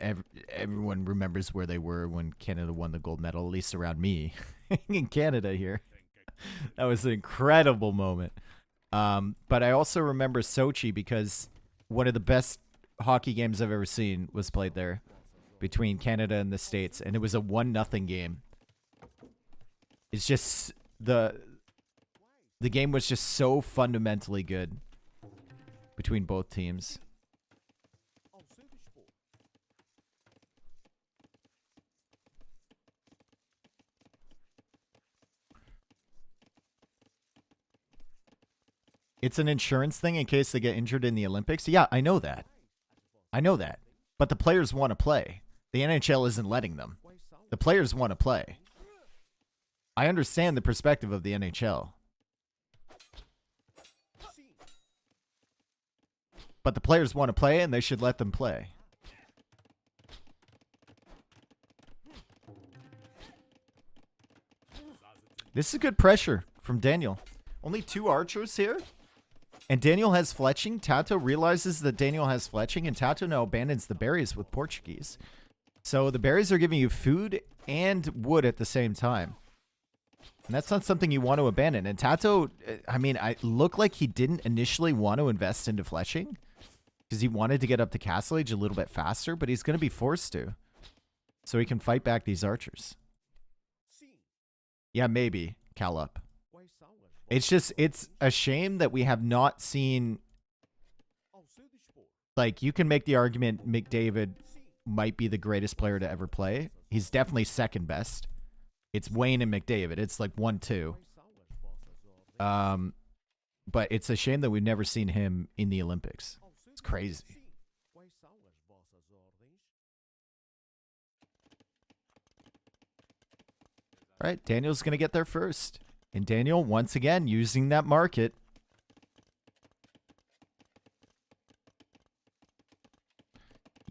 Everyone remembers where they were when Canada won the gold medal, at least around me in Canada here. That was an incredible moment. But I also remember Sochi because one of the best hockey games I've ever seen was played there between Canada and the States, and it was a 1-0 game. It's just the game was just so fundamentally good between both teams. It's an insurance thing in case they get injured in the Olympics. Yeah, I know that. But the players want to play. The NHL isn't letting them. The players want to play. I understand the perspective of the NHL. But the players want to play, and they should let them play. This is good pressure from Daniel. Only 2 archers here. And Daniel has fletching. TaToH realizes that Daniel has fletching, and TaToH now abandons the berries with Portuguese. So the berries are giving you food and wood at the same time. And that's not something you want to abandon. And TaToH, I mean, it looked like he didn't initially want to invest into fletching because he wanted to get up to Castle Age a little bit faster, but he's going to be forced to. So he can fight back these archers. Yeah, maybe. Cal up. It's just, it's a shame that we have not seen, like, you can make the argument McDavid might be the greatest player to ever play. He's definitely second best. It's Wayne and McDavid. It's like 1-2. But it's a shame that we've never seen him in the Olympics. It's crazy. All right, Daniel's going to get there first. And Daniel, once again, using that market.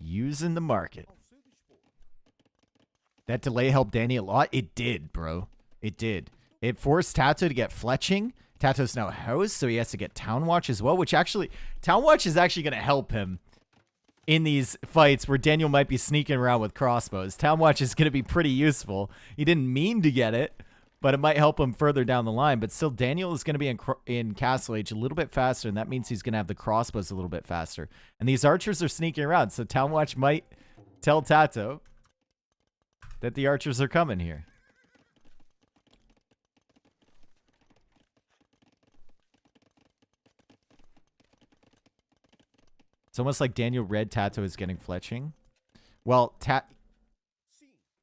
Using the market. That delay helped Danny a lot. It did, bro. It did. It forced TaToH to get fletching. TaToH's now host, so he has to get Town Watch as well, which actually, Town Watch is actually going to help him in these fights where Daniel might be sneaking around with crossbows. Town Watch is going to be pretty useful. He didn't mean to get it, but it might help him further down the line. But still, Daniel is going to be in Castle Age a little bit faster, and that means he's going to have the crossbows a little bit faster. And these archers are sneaking around, so Town Watch might tell TaToH that the archers are coming here. It's almost like Daniel read TaToH is getting fletching. Well,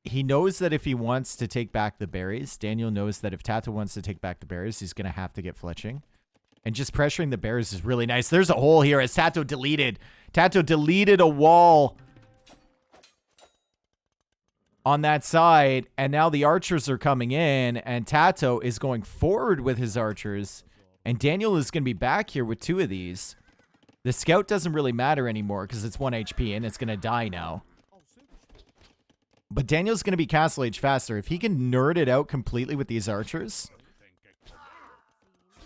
he knows that if he wants to take back the berries, Daniel knows that if TaToH wants to take back the berries, he's going to have to get fletching. And just pressuring the berries is really nice. There's a hole here as TaToH deleted. TaToH deleted a wall on that side, and now the archers are coming in, and TaToH is going forward with his archers, and Daniel is going to be back here with 2 of these. The scout doesn't really matter anymore because it's 1 HP, and it's going to die now. But Daniel's going to be Castle Age faster. If he can nerd it out completely with these archers,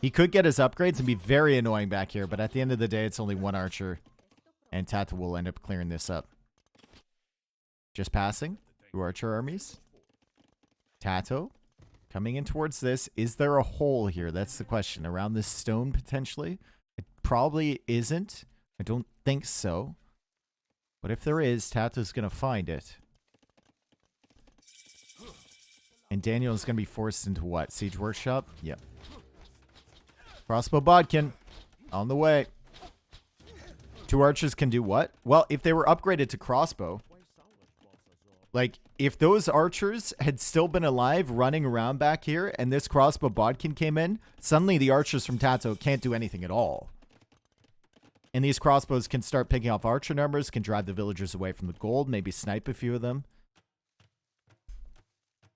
he could get his upgrades and be very annoying back here, but at the end of the day, it's only 1 archer, and TaToH will end up clearing this up. Just passing. 2 archer armies. TaToH coming in towards this. Is there a hole here? That's the question. Around this stone, potentially? It probably isn't. I don't think so. But if there is, TaToH's going to find it. And Daniel is going to be forced into what? Siege Workshop? Yep. Crossbow Bodkin. On the way. 2 archers can do what? Well, if they were upgraded to crossbow, like, if those archers had still been alive running around back here and this crossbow bodkin came in, suddenly the archers from TaToH can't do anything at all. And these crossbows can start picking off archer numbers, can drive the villagers away from the gold, maybe snipe a few of them.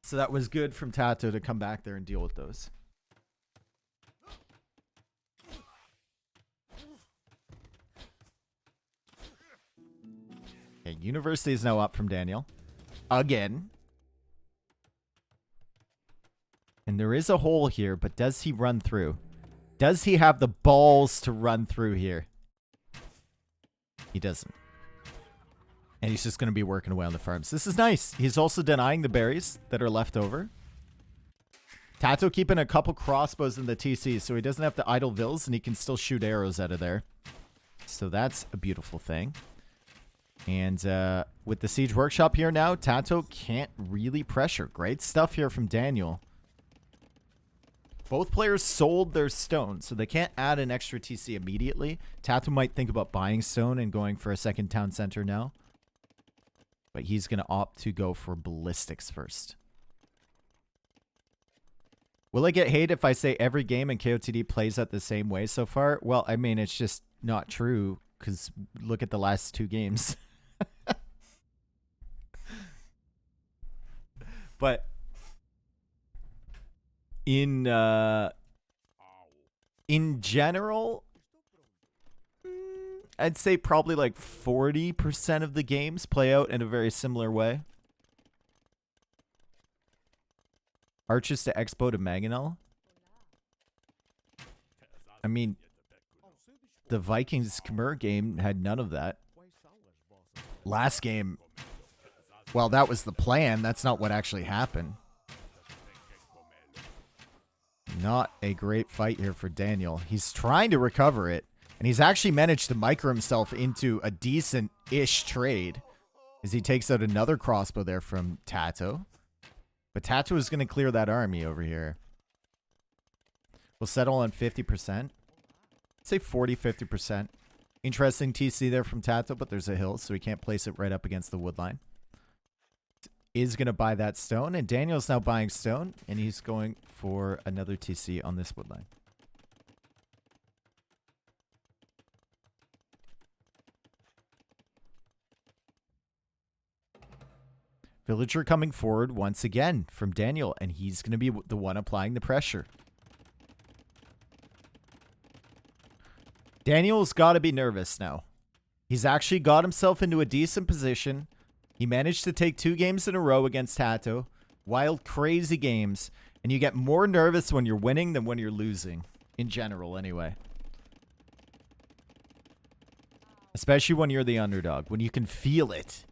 So that was good from TaToH to come back there and deal with those. Okay, University is now up from Daniel. Again. And there is a hole here, but does he run through? Does he have the balls to run through here? He doesn't. And he's just going to be working away on the farms. This is nice. He's also denying the berries that are left over. TaToH keeping a couple crossbows in the TC, so he doesn't have to idle vills, and he can still shoot arrows out of there. So that's a beautiful thing. And with the Siege Workshop here now, TaToH can't really pressure. Great stuff here from Daniel. Both players sold their stone, so they can't add an extra TC immediately. TaToH might think about buying stone and going for a second town center now. But he's going to opt to go for ballistics first. Will I get hate if I say every game in KOTD plays out the same way so far? Well, I mean, it's just not true, because look at the last 2 games. But in general, I'd say probably like 40% of the games play out in a very similar way. Archers to Expo to Mangonel. I mean, the Vikings Khmer game had none of that. Last game, well, that was the plan. That's not what actually happened. Not a great fight here for Daniel. He's trying to recover it. And he's actually managed to micro himself into a decent-ish trade. As he takes out another crossbow there from TaToH. But TaToH is going to clear that army over here. We'll settle on 50%. Say 40, 50%. Interesting TC there from TaToH, but there's a hill, so he can't place it right up against the wood line. Is going to buy that stone, and Daniel's now buying stone, and he's going for another TC on this wood line. Villager coming forward once again from Daniel, and he's going to be the one applying the pressure. Daniel's got to be nervous now. He's actually got himself into a decent position. He managed to take 2 games in a row against TaToH. Wild, crazy games. And you get more nervous when you're winning than when you're losing. In general, anyway. Especially when you're the underdog. When you can feel it.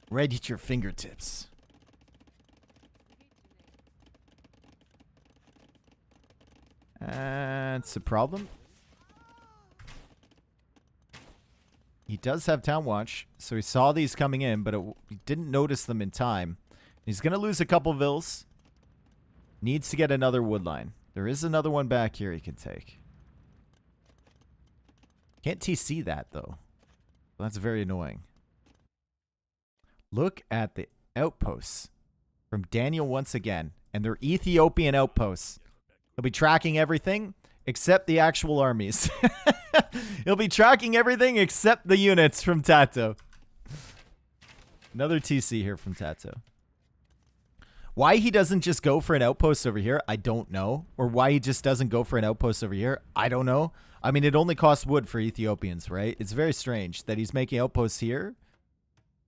Right at your fingertips. That's a problem. He does have Town Watch, so he saw these coming in, but he didn't notice them in time. He's going to lose a couple vills. Needs to get another wood line. There is another one back here he can take. Can't TC that, though. That's very annoying. Look at the outposts from Daniel once again. And they're Ethiopian outposts. He'll be tracking everything except the actual armies. He'll be tracking everything except the units from TaToH. Another TC here from TaToH. Why he doesn't just go for an outpost over here, I don't know. Or why he just doesn't go for an outpost over here, I don't know. I mean, it only costs wood for Ethiopians, right? It's very strange that he's making outposts here,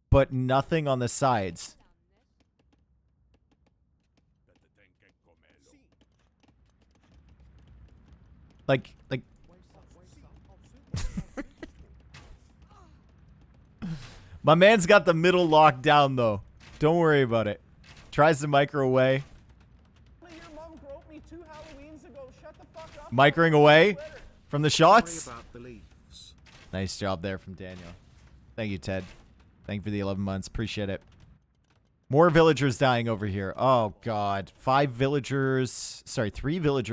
but nothing on the sides. Like my man's got the middle locked down, though. Don't worry about it. Tries to micro away. Microing away from the shots. Nice job there from Daniel. Thank you, Ted. Thank you for the 11 months. Appreciate it. More villagers dying over here. Oh, God. 3 villager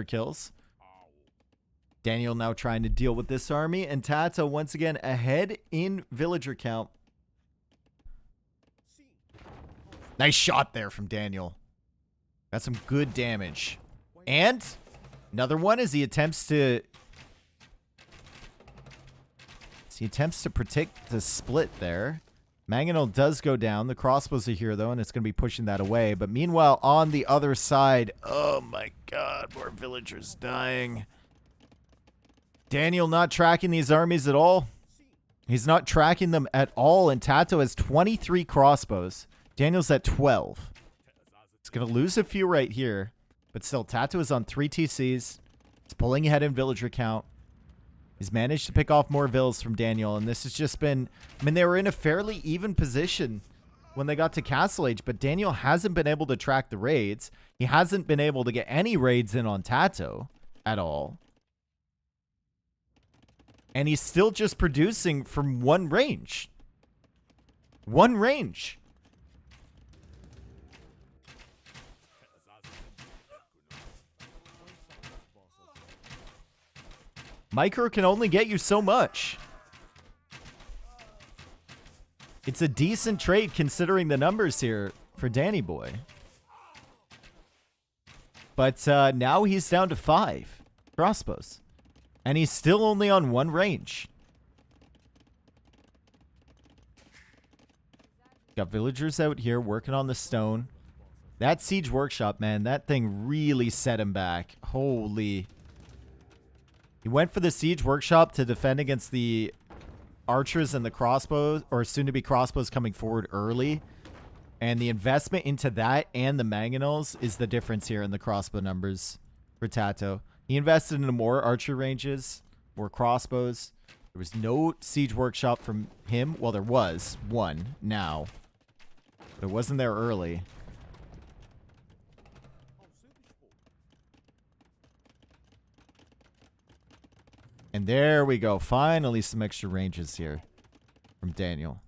kills. Daniel now trying to deal with this army. And TaToH once again ahead in villager count. Nice shot there from Daniel. Got some good damage. And another one as he attempts to... protect the split there. Mangonel does go down. The crossbows are here, though, and it's going to be pushing that away. But meanwhile, on the other side... Oh, my God. More villagers dying. Daniel not tracking these armies at all. He's not tracking them at all. And TaToH has 23 crossbows. Daniel's at 12. He's going to lose a few right here. But still, TaToH is on 3 TCs. He's pulling ahead in villager count. He's managed to pick off more vills from Daniel. And this has just been... I mean, they were in a fairly even position when they got to Castle Age. But Daniel hasn't been able to track the raids. He hasn't been able to get any raids in on TaToH at all. And he's still just producing from one range. One range. Micro can only get you so much. It's a decent trade considering the numbers here for Danny Boy. But now he's down to 5 crossbows. And he's still only on 1 range. Got villagers out here working on the stone. That siege workshop, man, that thing really set him back. Holy. He went for the siege workshop to defend against the archers and the crossbows, or soon-to-be crossbows coming forward early. And the investment into that and the mangonels is the difference here in the crossbow numbers for TaToH. He invested into more archer ranges, more crossbows. There was no siege workshop from him. Well, there was one now, but it wasn't there early. And there we go. Finally, some extra ranges here from Daniel.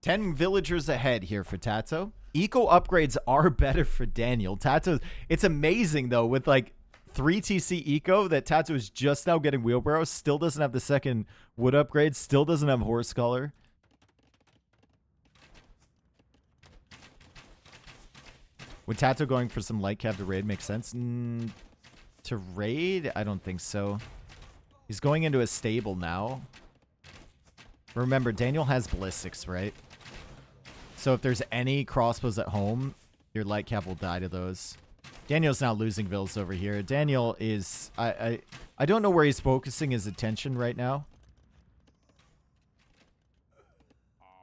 10 villagers ahead here for TaToH. Eco upgrades are better for Daniel. TaToH, it's amazing, though, with like 3 TC eco that TaToH is just now getting wheelbarrow. Still doesn't have the second wood upgrade. Still doesn't have horse collar. Would TaToH going for some light cav to raid make sense? To raid? I don't think so. He's going into a stable now. Remember, Daniel has ballistics, right? So if there's any crossbows at home, your light cav will die to those. Daniel's now losing vills over here. Daniel is... I don't know where he's focusing his attention right now.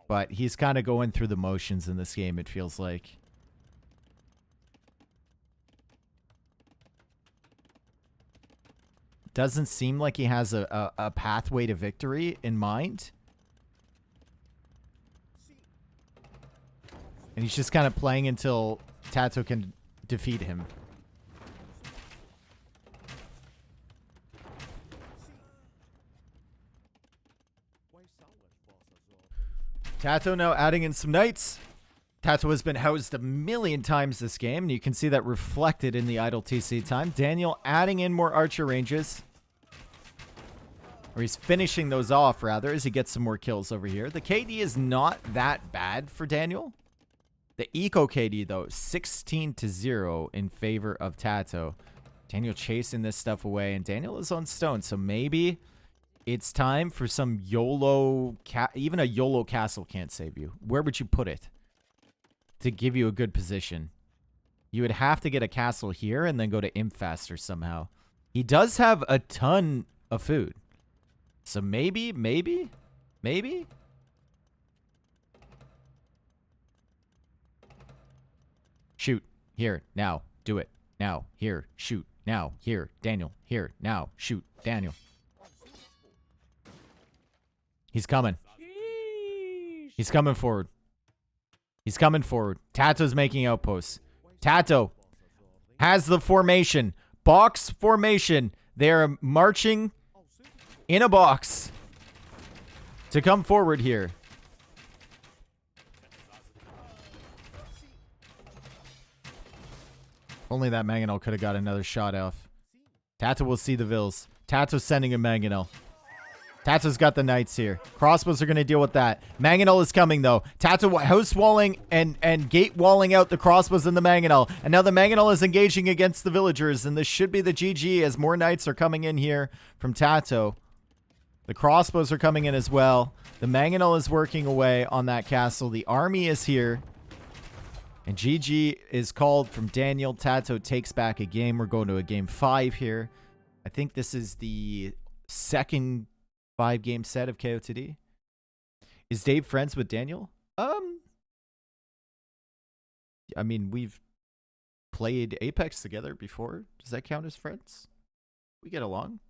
But he's kind of going through the motions in this game, it feels like. Doesn't seem like he has a pathway to victory in mind. And he's just kind of playing until TaToH can defeat him. TaToH now adding in some knights. TaToH has been housed a million times this game, and you can see that reflected in the idle TC time. Daniel adding in more archer ranges. Or he's finishing those off, rather, as he gets some more kills over here. The KD is not that bad for Daniel. The eco KD, though, 16-0 in favor of TaToH. Daniel chasing this stuff away, and Daniel is on stone, so maybe it's time for some YOLO... Even a YOLO castle can't save you. Where would you put it to give you a good position? You would have to get a castle here and then go to Imfaster somehow. He does have a ton of food. So maybe... Shoot. Here. Now. Do it. Now. Here. Shoot. Now. Here. Daniel. Here. Now. Shoot. Daniel. He's coming. He's coming forward. He's coming forward. TaToH's making outposts. TaToH has the formation. Box formation. They're marching in a box to come forward here. Only that Mangonel could have got another shot off. TaToH will see the Vills. TaToH's sending a Mangonel. TaToH's got the Knights here. Crossbows are going to deal with that. Mangonel is coming, though. TaToH house walling and gate walling out the crossbows and the Mangonel. And now the Mangonel is engaging against the villagers. And this should be the GG as more Knights are coming in here from TaToH. The crossbows are coming in as well. The Mangonel is working away on that castle. The army is here. And GG is called from Daniel. TaToH takes back a game. We're going to a game 5 here. I think this is the second 5-game set of KOTD. Is Dave friends with Daniel? I mean, we've played Apex together before. Does that count as friends? We get along.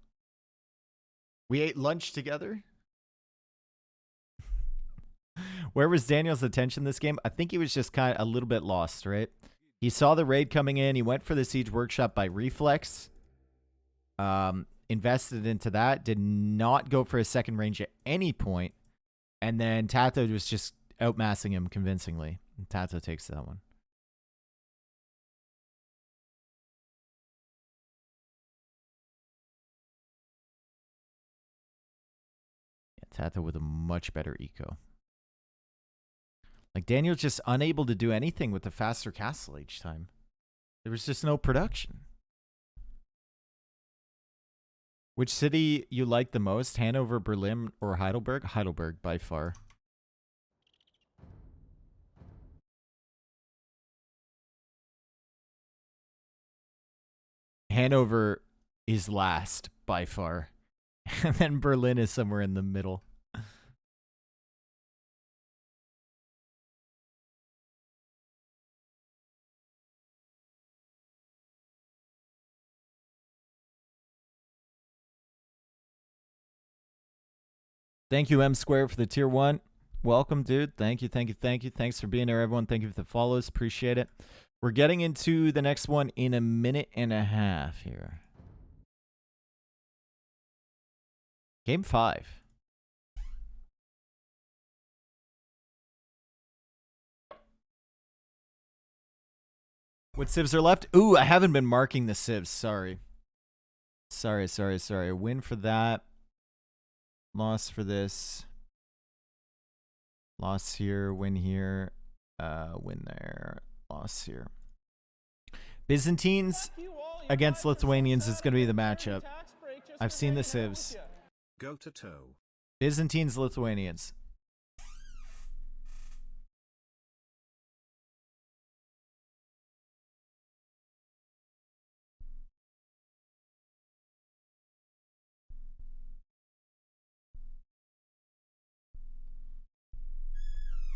We ate lunch together. Where was Daniel's attention this game? I think he was just kind of a little bit lost, right? He saw the raid coming in. He went for the Siege Workshop by reflex. Invested into that. Did not go for a second range at any point. And then TaToH was just outmassing him convincingly. And TaToH takes that one. Yeah, TaToH with a much better eco. Like, Daniel's just unable to do anything with the faster castle each time. There was just no production. Which city you like the most? Hanover, Berlin, or Heidelberg? Heidelberg, by far. Hanover is last, by far. And then Berlin is somewhere in the middle. Thank you, M Square, for the tier 1. Welcome, dude. Thank you, thank you, thank you. Thanks for being there, everyone. Thank you for the follows. Appreciate it. We're getting into the next one in a minute and a half here. Game 5. What civs are left? Ooh, I haven't been marking the civs. Sorry. Sorry. Win for that. Loss for this. Loss here. Win here. Win there. Loss here. Byzantines against Lithuanians is going to be the matchup. I've seen the civs. Go TaToH. Byzantines, Lithuanians.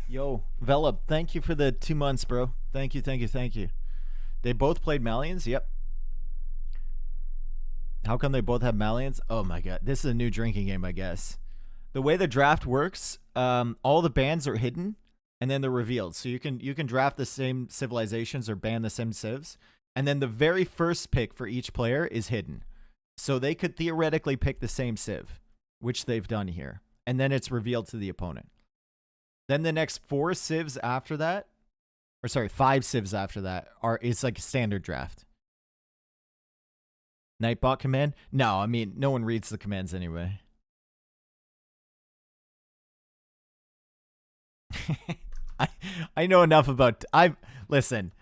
Yo, Velop, thank you for the 2 months, bro. Thank you. They both played Malians? Yep. How come they both have Malians? Oh my god. This is a new drinking game, I guess. The way the draft works, all the bans are hidden and then they're revealed. So you can draft the same civilizations or ban the same civs. And then the very first pick for each player is hidden. So they could theoretically pick the same civ, which they've done here. And then it's revealed to the opponent. Then the next 4 civs after that, or sorry, 5 civs after that, it's like a standard draft. Nightbot command? No, I mean, no one reads the commands anyway. I know enough about... Listen,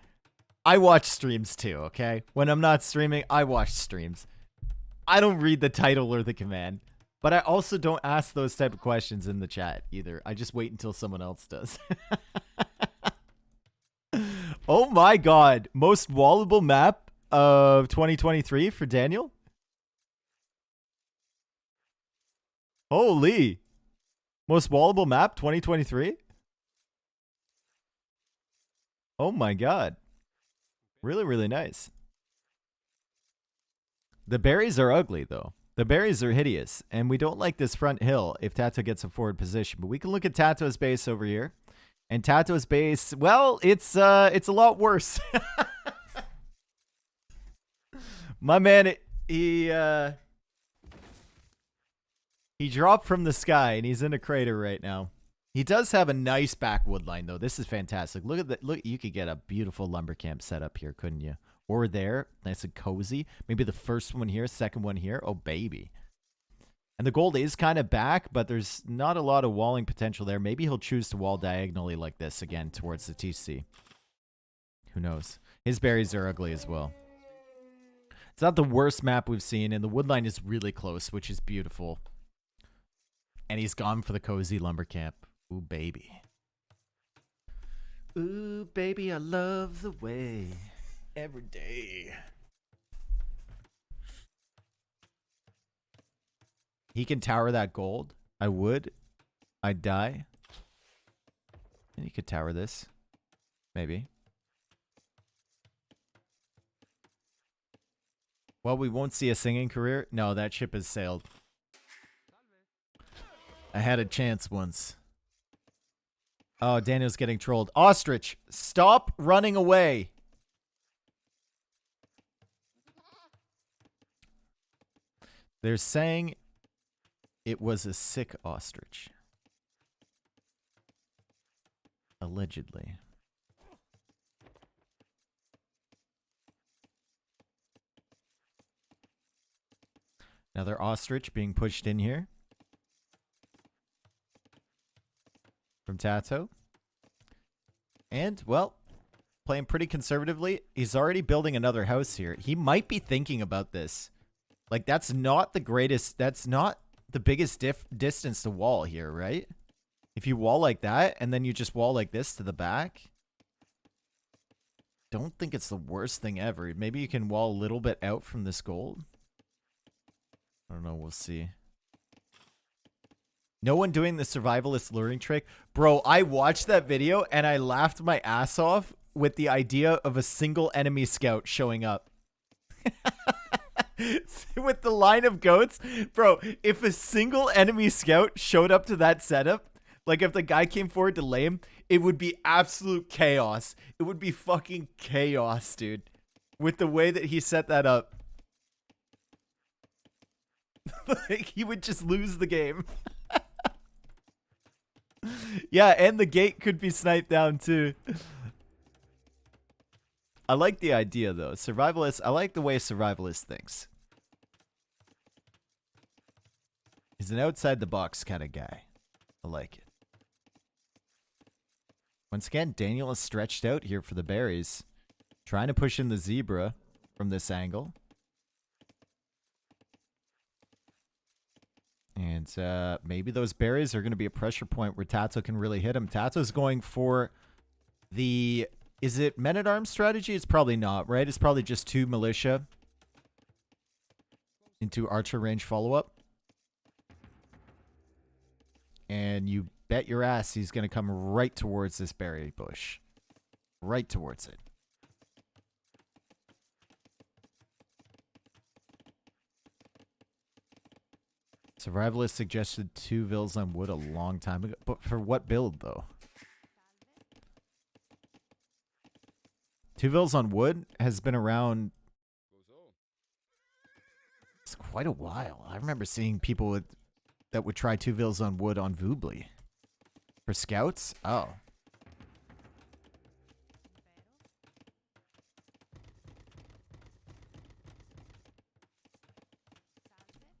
I watch streams too, okay? When I'm not streaming, I watch streams. I don't read the title or the command. But I also don't ask those type of questions in the chat either. I just wait until someone else does. Oh my god. Most wallable map of 2023 for Daniel? Holy. Most wallable map 2023? Oh my god. Really, really nice. The berries are ugly though. The berries are hideous, and we don't like this front hill if TaToH gets a forward position. But we can look at TaToH's base over here. And TaToH's base, well, it's a lot worse. My man, he dropped from the sky, and he's in a crater right now. He does have a nice backwood line, though. This is fantastic. Look at that. Look, you could get a beautiful lumber camp set up here, couldn't you? or there. Nice and cozy. Maybe the first one here, second one here. Oh, baby. And the gold is kind of back, but there's not a lot of walling potential there. Maybe he'll choose to wall diagonally like this again towards the TC. Who knows? His berries are ugly as well. It's not the worst map we've seen, and the wood line is really close, which is beautiful. And he's gone for the cozy lumber camp. Ooh, baby. Ooh, baby, I love the way. Every day. He can tower that gold. I would. I'd die. And he could tower this. Maybe. Well, we won't see a singing career. No, that ship has sailed. I had a chance once. Oh, Daniel's getting trolled. Ostrich, stop running away. They're saying it was a sick ostrich. Allegedly. Another ostrich being pushed in here. From TaToH. And, well, playing pretty conservatively. He's already building another house here. He might be thinking about this. Like, that's not the greatest, that's not the biggest distance to wall here, right? If you wall like that, and then you just wall like this to the back. Don't think it's the worst thing ever. Maybe you can wall a little bit out from this gold. I don't know, we'll see. No one doing the survivalist luring trick. Bro, I watched that video and I laughed my ass off with the idea of a single enemy scout showing up. With the line of goats. Bro, if a single enemy scout showed up to that setup, like if the guy came forward to lay him, it would be absolute chaos. It would be fucking chaos, dude. With the way that he set that up. Like, he would just lose the game. Yeah, and the gate could be sniped down too. I like the idea though. Survivalist, I like the way Survivalist thinks. He's an outside the box kind of guy. I like it. Once again, Daniel is stretched out here for the berries. Trying to push in the zebra from this angle. And maybe those berries are going to be a pressure point where TaToH can really hit him. TaToH's going for the... Is it men-at-arms strategy? It's probably not, right? It's probably just 2 militia into archer range follow-up. And you bet your ass he's going to come right towards this berry bush. Right towards it. Survivalist suggested 2 vills on wood a long time ago. But for what build, though? 2 vills on wood has been around... It's quite a while. I remember seeing people that would try 2 vills on wood on Voobly. For scouts? Oh.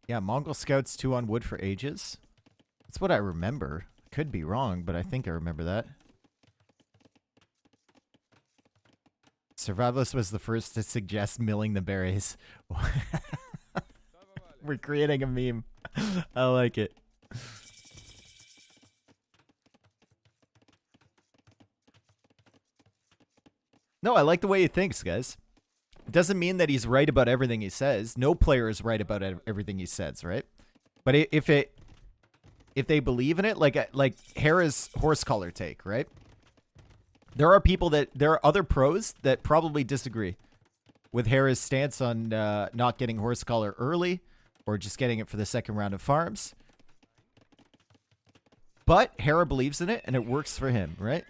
Yeah, Mongol scouts 2 on wood for ages. That's what I remember. Could be wrong, but I think I remember that. Survivalist was the first to suggest milling the berries. We're creating a meme. I like it. No, I like the way he thinks, guys. It doesn't mean that he's right about everything he says. No player is right about everything he says, right? But if they believe in it, like Hera's horse collar take, right? There are other pros that probably disagree with Hera's stance on not getting horse collar early or just getting it for the second round of farms. But Hera believes in it and it works for him, right?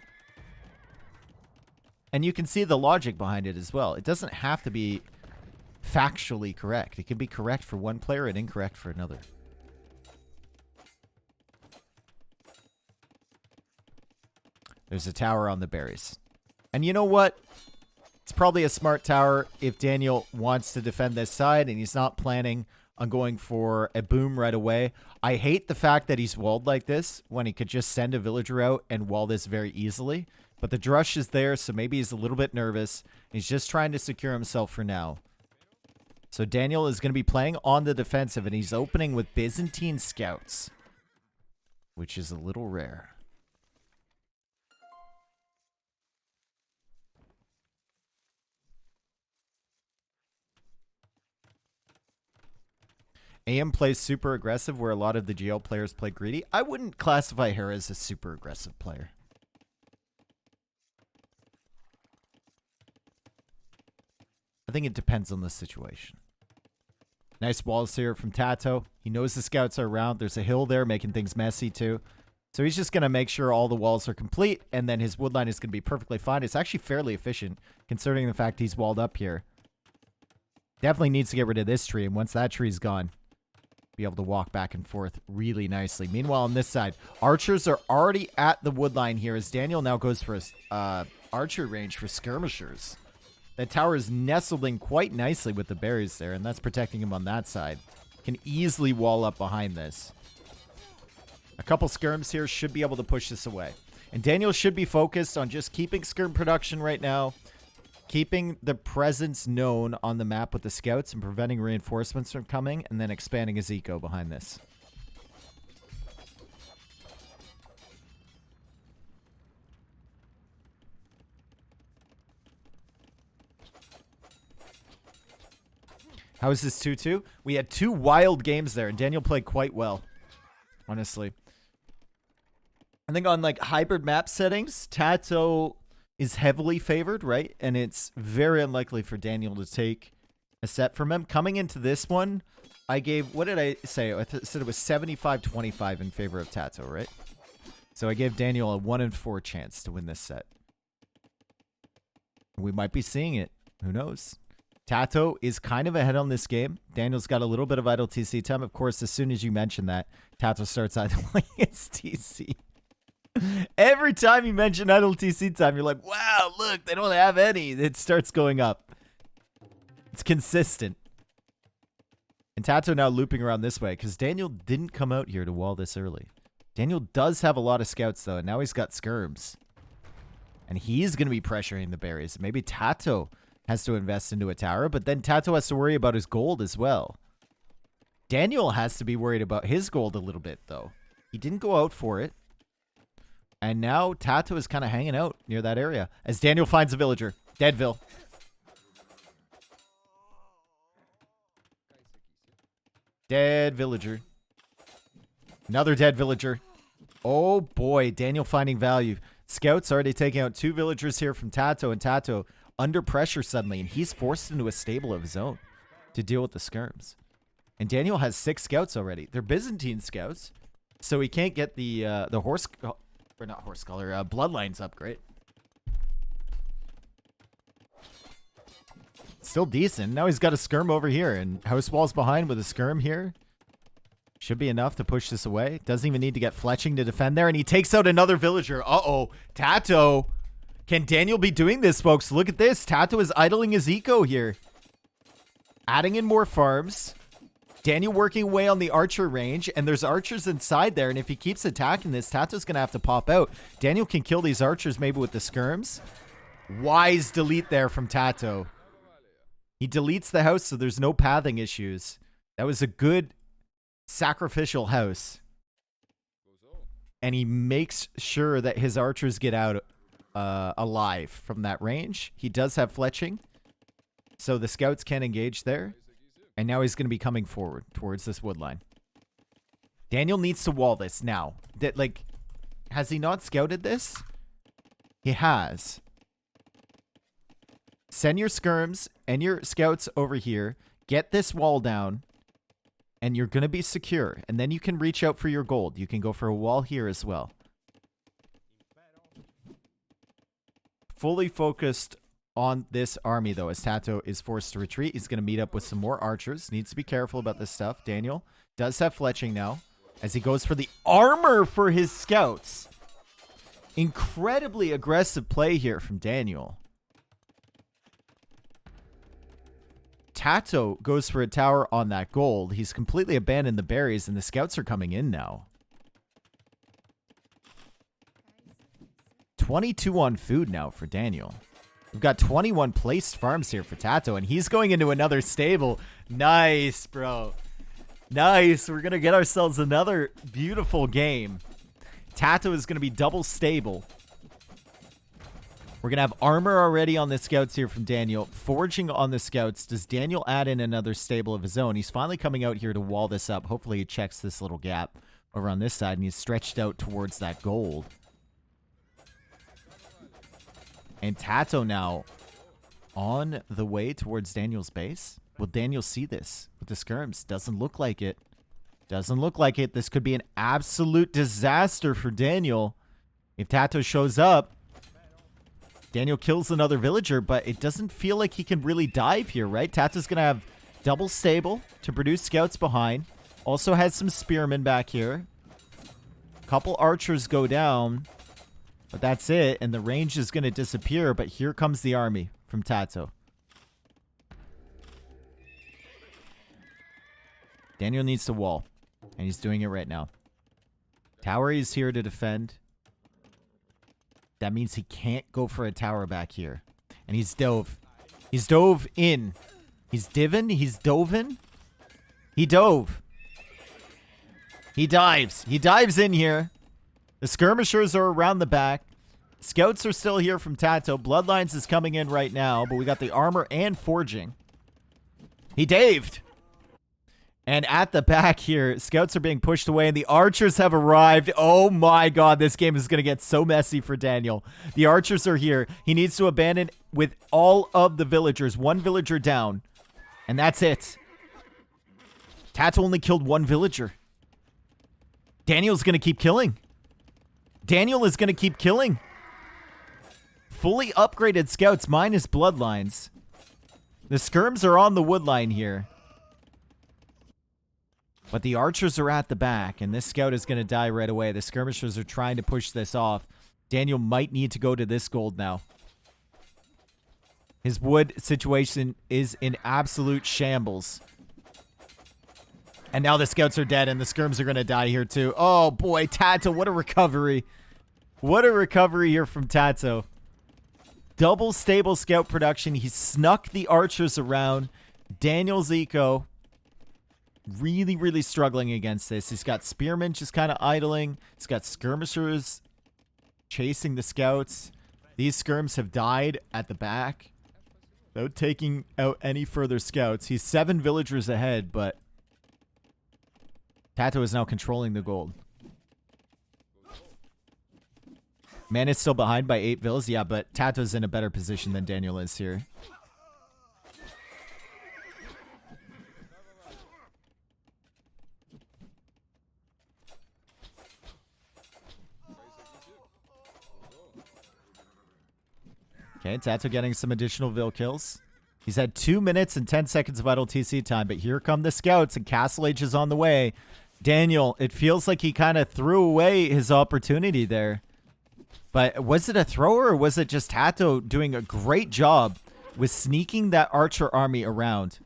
And you can see the logic behind it as well. It doesn't have to be factually correct. It can be correct for one player and incorrect for another. There's a tower on the berries. And you know what? It's probably a smart tower if Daniel wants to defend this side and he's not planning on going for a boom right away. I hate the fact that he's walled like this when he could just send a villager out and wall this very easily. But the drush is there, so maybe he's a little bit nervous. He's just trying to secure himself for now. So Daniel is going to be playing on the defensive, and he's opening with Byzantine scouts, which is a little rare. AM plays super aggressive where a lot of the GL players play greedy. I wouldn't classify her as a super aggressive player. I think it depends on the situation. Nice walls here from TaToH. He knows the scouts are around. There's a hill there making things messy too. So he's just going to make sure all the walls are complete, and then his woodline is going to be perfectly fine. It's actually fairly efficient considering the fact he's walled up here. Definitely needs to get rid of this tree, and once that tree's gone, be able to walk back and forth really nicely. Meanwhile, on this side, archers are already at the woodline here as Daniel now goes for a archer range for skirmishers. That tower is nestled in quite nicely with the berries there, and that's protecting him on that side. Can easily wall up behind this. A couple skirms here should be able to push this away. And Daniel should be focused on just keeping skirm production right now, keeping the presence known on the map with the scouts and preventing reinforcements from coming, and then expanding his eco behind this. How is this 2-2? We had two wild games there, and Daniel played quite well, honestly. I think on like hybrid map settings, TaToH is heavily favored, right? And it's very unlikely for Daniel to take a set from him. Coming into this one, I gave, what did I say? I said it was 75-25 in favor of TaToH, right? So I gave Daniel a 1 in 4 chance to win this set. We might be seeing it. Who knows? TaToH is kind of ahead on this game. Daniel's got a little bit of idle TC time. Of course, as soon as you mention that, TaToH starts idling its TC. Every time you mention idle TC time, you're like, wow, look, they don't have any. It starts going up. It's consistent. And TaToH now looping around this way because Daniel didn't come out here to wall this early. Daniel does have a lot of scouts, though, and now he's got skirms. And he's going to be pressuring the berries. Maybe TaToH has to invest into a tower, but then TaToH has to worry about his gold as well. Daniel has to be worried about his gold a little bit, though. He didn't go out for it. And now TaToH is kind of hanging out near that area as Daniel finds a villager. Deadville. Dead villager. Another dead villager. Oh boy, Daniel finding value. Scouts already taking out 2 villagers here from TaToH, and TaToH under pressure suddenly, and he's forced into a stable of his own to deal with the skirms. And Daniel has 6 scouts already. They're Byzantine scouts, so he can't get the horse, or not horse color, bloodlines upgrade. Still decent. Now he's got a skirm over here, and house walls behind with a skirm here. Should be enough to push this away. Doesn't even need to get fletching to defend there, and he takes out another villager. Uh-oh. TaToH. Can Daniel be doing this, folks? Look at this. TaToH is idling his eco here. Adding in more farms. Daniel working away on the archer range, and there's archers inside there, and if he keeps attacking this, TaToH's going to have to pop out. Daniel can kill these archers maybe with the skirms. Wise delete there from TaToH. He deletes the house, so there's no pathing issues. That was a good sacrificial house. And he makes sure that his archers get out alive from that range. He does have fletching, so the scouts can engage there. And now he's going to be coming forward towards this woodline. Daniel needs to wall this now. That, like, has he not scouted this? He has. Send your skirms and your scouts over here. Get this wall down. And you're going to be secure. And then you can reach out for your gold. You can go for a wall here as well. Fully focused on this army, though, as TaToH is forced to retreat. He's going to meet up with some more archers. Needs to be careful about this stuff. Daniel does have fletching now as he goes for the armor for his scouts. Incredibly aggressive play here from Daniel. TaToH goes for a tower on that gold. He's completely abandoned the berries, and the scouts are coming in now. 22 on food now for Daniel. We've got 21 placed farms here for TaToH, and he's going into another stable. Nice, bro. Nice. We're going to get ourselves another beautiful game. TaToH is going to be double stable. We're going to have armor already on the scouts here from Daniel. Forging on the scouts. Does Daniel add in another stable of his own? He's finally coming out here to wall this up. Hopefully he checks this little gap over on this side, and he's stretched out towards that gold. And TaToH now on the way towards Daniel's base. Will Daniel see this with the skirms? Doesn't look like it. Doesn't look like it. This could be an absolute disaster for Daniel. If TaToH shows up, Daniel kills another villager, but it doesn't feel like he can really dive here, right? TaToH's going to have double stable to produce scouts behind. Also has some spearmen back here. Couple archers go down. But that's it, and the range is going to disappear, but here comes the army from TaToH. Daniel needs to wall, and he's doing it right now. Tower is here to defend. That means he can't go for a tower back here. And he's dove. He's dove in. He's divin. He's dove in. He dove. He dives. He dives in here. The skirmishers are around the back. Scouts are still here from TaToH. Bloodlines is coming in right now, but we got the armor and forging. He daved. And at the back here, scouts are being pushed away, and the archers have arrived. Oh my god, this game is going to get so messy for Daniel. The archers are here. He needs to abandon with all of the villagers. One villager down. And that's it. TaToH only killed one villager. Daniel's going to keep killing. Daniel is going to keep killing. Fully upgraded scouts minus bloodlines. The skirms are on the wood line here. But the archers are at the back, and this scout is going to die right away. The skirmishers are trying to push this off. Daniel might need to go to this gold now. His wood situation is in absolute shambles. And now the scouts are dead, and the skirms are going to die here too. Oh boy, TaToH, what a recovery. What a recovery here from TaToH. Double stable scout production. He snuck the archers around. Daniel's eco really, really struggling against this. He's got spearmen just kind of idling. He's got skirmishers chasing the scouts. These skirms have died at the back without taking out any further scouts. He's 7 villagers ahead, but TaToH is now controlling the gold. Man is still behind by 8 villas. Yeah, but TaToH's in a better position than Daniel is here. Okay, TaToH getting some additional vill kills. He's had 2 minutes and 10 seconds of idle TC time, but here come the scouts, and Castle Age is on the way. Daniel, it feels like he kind of threw away his opportunity there. But was it a thrower, or was it just TaToH doing a great job with sneaking that archer army around?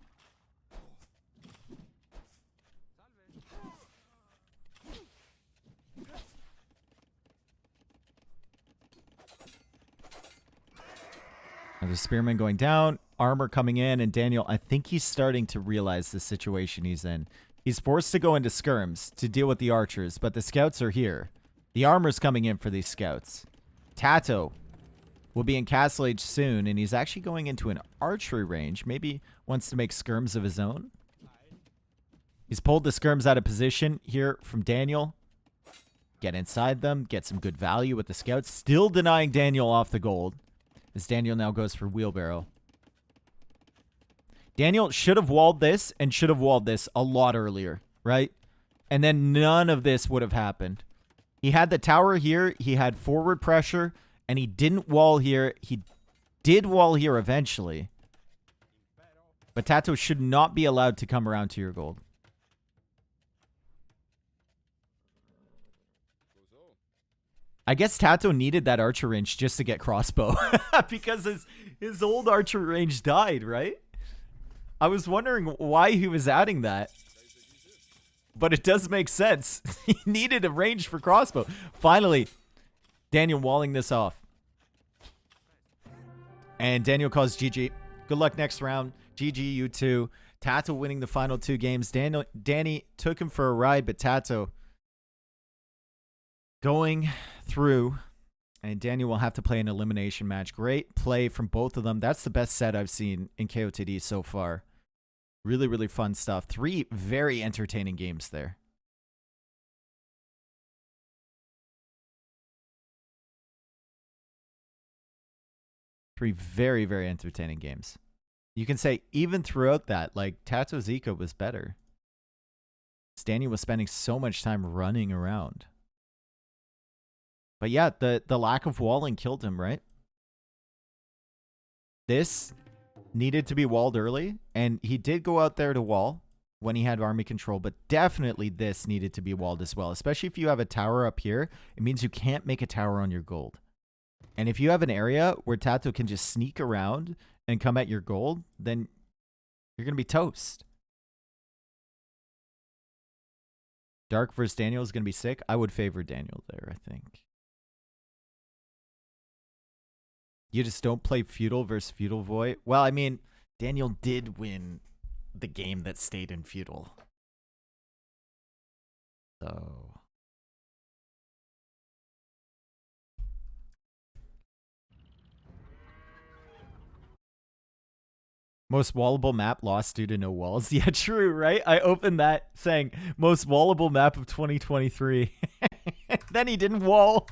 Now the spearman going down, armor coming in, and Daniel, I think he's starting to realize the situation he's in. He's forced to go into skirms to deal with the archers, but the scouts are here. The armor's coming in for these scouts. TaToH will be in Castle Age soon, and he's actually going into an archery range. Maybe wants to make skirms of his own. He's pulled the skirms out of position here from Daniel. Get inside them, get some good value with the scouts. Still denying Daniel off the gold, as Daniel now goes for wheelbarrow. Daniel should have walled this and should have walled this a lot earlier, right? And then none of this would have happened. He had the tower here. He had forward pressure, and he didn't wall here. He did wall here eventually. But TaToH should not be allowed to come around to your gold. I guess TaToH needed that archer range just to get crossbow. Because his old archer range died, right? I was wondering why he was adding that. But it does make sense. He needed a range for crossbow. Finally, Daniel walling this off. And Daniel calls GG. Good luck next round. GG, you two. TaToH winning the final 2 games. Danny took him for a ride, but TaToH going through. And Daniel will have to play an elimination match. Great play from both of them. That's the best set I've seen in KOTD so far. Really, really fun stuff. 3 very entertaining games there. Three very, very entertaining games. You can say even throughout that, like TaToH's eco was better. Daniel was spending so much time running around. But yeah, the lack of walling killed him, right? This needed to be walled early, and he did go out there to wall when he had army control, but definitely this needed to be walled as well, especially if you have a tower up here. It means you can't make a tower on your gold. And if you have an area where TaToH can just sneak around and come at your gold, then you're going to be toast. Dark versus Daniel is going to be sick. I would favor Daniel there, I think. You just don't play feudal versus feudal void. Well, I mean, Daniel did win the game that stayed in feudal. So most wallable map lost due to no walls. Yeah, true, right? I opened that saying most wallable map of 2023. Then he didn't wall.